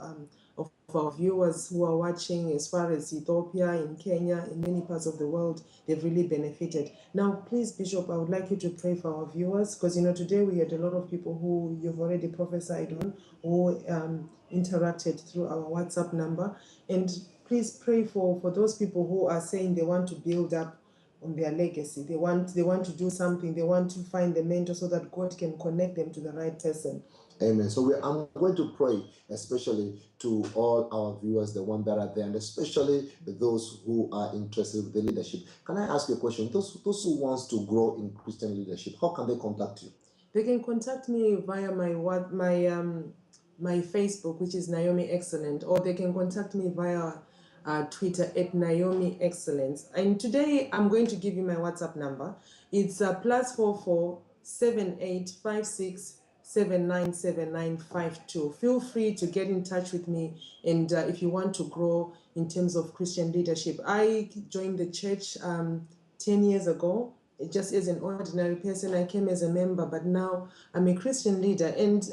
our viewers who are watching as far as Ethiopia, in Kenya, in many parts of the world, they've really benefited. Now, please, Bishop, I would like you to pray for our viewers, because today we had a lot of people who you've already prophesied on, who interacted through our WhatsApp number, and please pray for those people who are saying they want to build up on their legacy. They want to do something. They want to find the mentor so that God can connect them to the right person. Amen. So I'm going to pray especially to all our viewers, the ones that are there, and especially those who are interested in the leadership. Can I ask you a question? Those who wants to grow in Christian leadership, how can they contact you? They can contact me via my Facebook, which is Naome Excellence, or they can contact me via Twitter at Naome Excellence. And today I'm going to give you my WhatsApp number. It's +44 7856 797952. Feel free to get in touch with me, and if you want to grow in terms of Christian leadership. I joined the church 10 years ago. Just as an ordinary person, I came as a member, but now I'm a Christian leader. And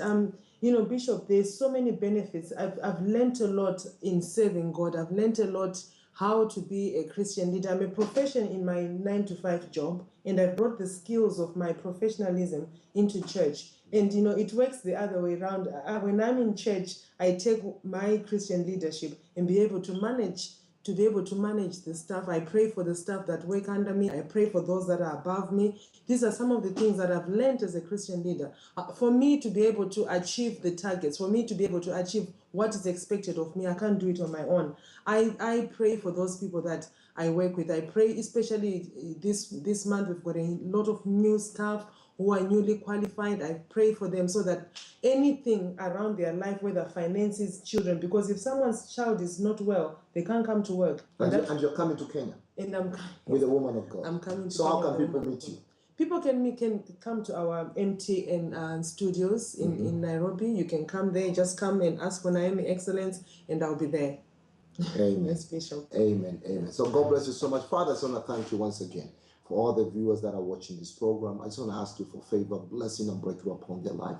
Bishop, there's so many benefits. I've learned a lot in serving God. I've learned a lot how to be a Christian leader. I'm a profession in my 9-to-5 job, and I brought the skills of my professionalism into church. And it works the other way around. When I'm in church, I take my Christian leadership and be able to manage the staff. I pray for the staff that work under me. I pray for those that are above me. These are some of the things that I've learned as a Christian leader. For me to be able to achieve the targets, for me to be able to achieve what is expected of me, I can't do it on my own. I pray for those people that I work with. I pray, especially this month, we've got a lot of new staff who are newly qualified. I pray for them so that anything around their life, whether finances, children, because if someone's child is not well, they can't come to work. And you're coming to Kenya? And I'm with a woman of God. I'm coming to So Kenya. how can people meet you? People can come to our MTN studios in Nairobi. You can come there. Just come and ask for Naome Excellence, and I'll be there. Amen. Yes, Bishop. Amen. Amen. So God bless you so much. Father, I just want to thank you once again for all the viewers that are watching this program. I just want to ask you for favor, blessing, and breakthrough upon their life.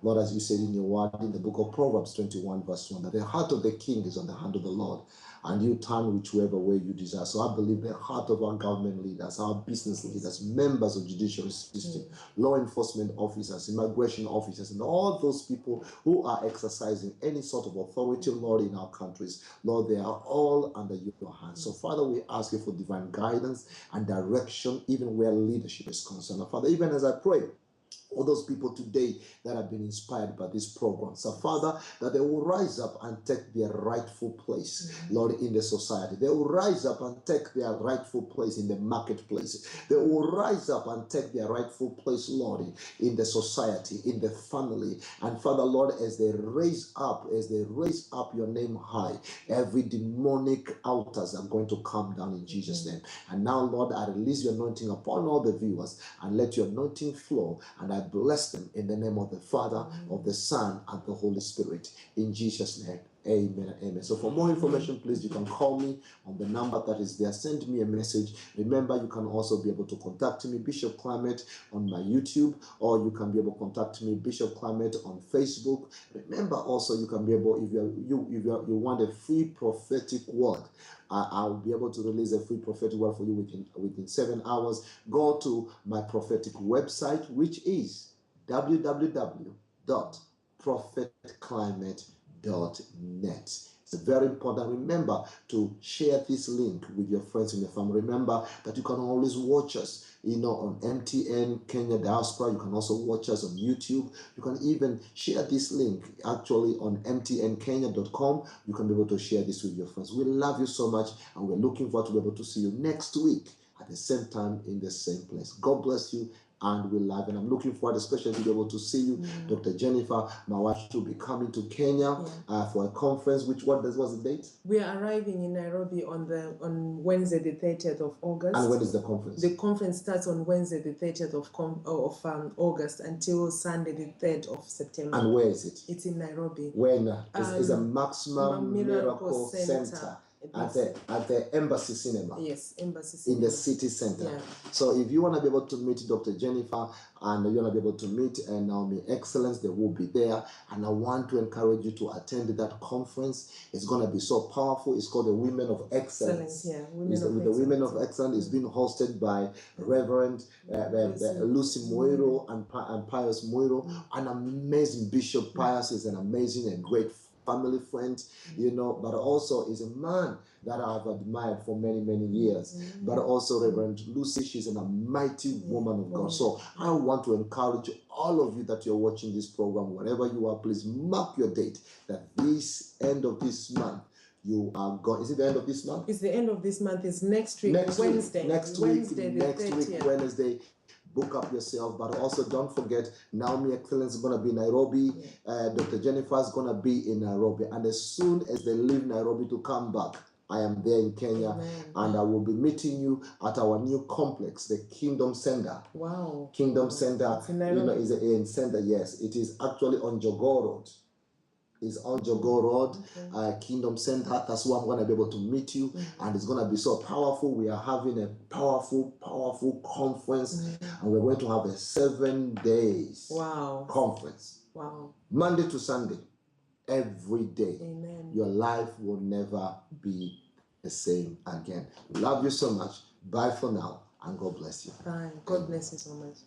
Lord, as you said in your word in the book of Proverbs 21 verse 1, that the heart of the king is on the hand of the Lord, and you turn whichever way you desire. So I believe the heart of our government leaders, our business leaders, members of judiciary system, law enforcement officers, immigration officers, and all those people who are exercising any sort of authority, Lord, in our countries, Lord, they are all under your hands. So Father, we ask you for divine guidance and direction, even where leadership is concerned. Father, even as I pray, all those people today that have been inspired by this program. So, Father, that they will rise up and take their rightful place, Lord, in the society. They will rise up and take their rightful place in the marketplace. They will rise up and take their rightful place, Lord, in the society, in the family. And Father, Lord, as they raise up your name high, every demonic altars are going to come down in Jesus' name. And now, Lord, I release your anointing upon all the viewers, and let your anointing flow, and I bless them in the name of the Father, of the Son, and the Holy Spirit. In Jesus' name, amen and amen. So for more information, please, you can call me on the number that is there. Send me a message. Remember, you can also be able to contact me, Bishop Climate, on my YouTube, or you can be able to contact me, Bishop Climate, on Facebook. Remember also, you can be able, if you want a free prophetic word, I'll be able to release a free prophetic word for you within 7 hours. Go to my prophetic website, which is www.prophetclimate.net. It's very important. Remember to share this link with your friends and your family. Remember that you can always watch us, on MTN Kenya Diaspora. You can also watch us on YouTube. You can even share this link actually on mtnkenya.com. You can be able to share this with your friends. We love you so much, and we're looking forward to be able to see you next week at the same time in the same place. God bless you, and we love you. And I'm looking forward especially to be able to see you. Dr. Jennifer, my wife, will be coming to Kenya for a conference. What's the date? We are arriving in Nairobi on Wednesday the 30th of August. And when is the conference? The conference starts on Wednesday the 30th of August until Sunday the 3rd of September. And where is it? It's in Nairobi. When it's a Maximum Miracle Center. At the Embassy Cinema. Yes, Embassy Cinema. In the city center. Yeah. So if you want to be able to meet Dr. Jennifer and you want to be able to meet Naome Excellence, they will be there. And I want to encourage you to attend that conference. It's going to be so powerful. It's called the Women of Excellence. Yeah, the Women of Excellence is being hosted by Reverend Lucy Moiro and Pius Moiro. An amazing Bishop. Pius is an amazing and great family friend, but also is a man that I've admired for many, many years. But also Reverend Lucy, she's a mighty woman of God. So I want to encourage all of you that you're watching this program, wherever you are, please mark your date that this end of this month, you are going. Is it the end of this month? It's the end of this month. It's next week, Wednesday. Next week, Wednesday. Book up yourself, but also don't forget Naome Excellence is going to be in Nairobi. Dr. Jennifer is going to be in Nairobi, and as soon as they leave Nairobi to come back, I am there in Kenya. And I will be meeting you at our new complex, the Kingdom Center. Wow. Kingdom Center, is in Center. Yes, it is actually on Jogoo Road. Is on Jogoo Road, Kingdom Center. That's where I'm going to be able to meet you. And it's going to be so powerful. We are having a powerful, powerful conference. And we're going to have a 7 days conference. Wow. Monday to Sunday, every day. Amen. Your life will never be the same again. Love you so much. Bye for now. And God bless you. Bye. God bless you so much.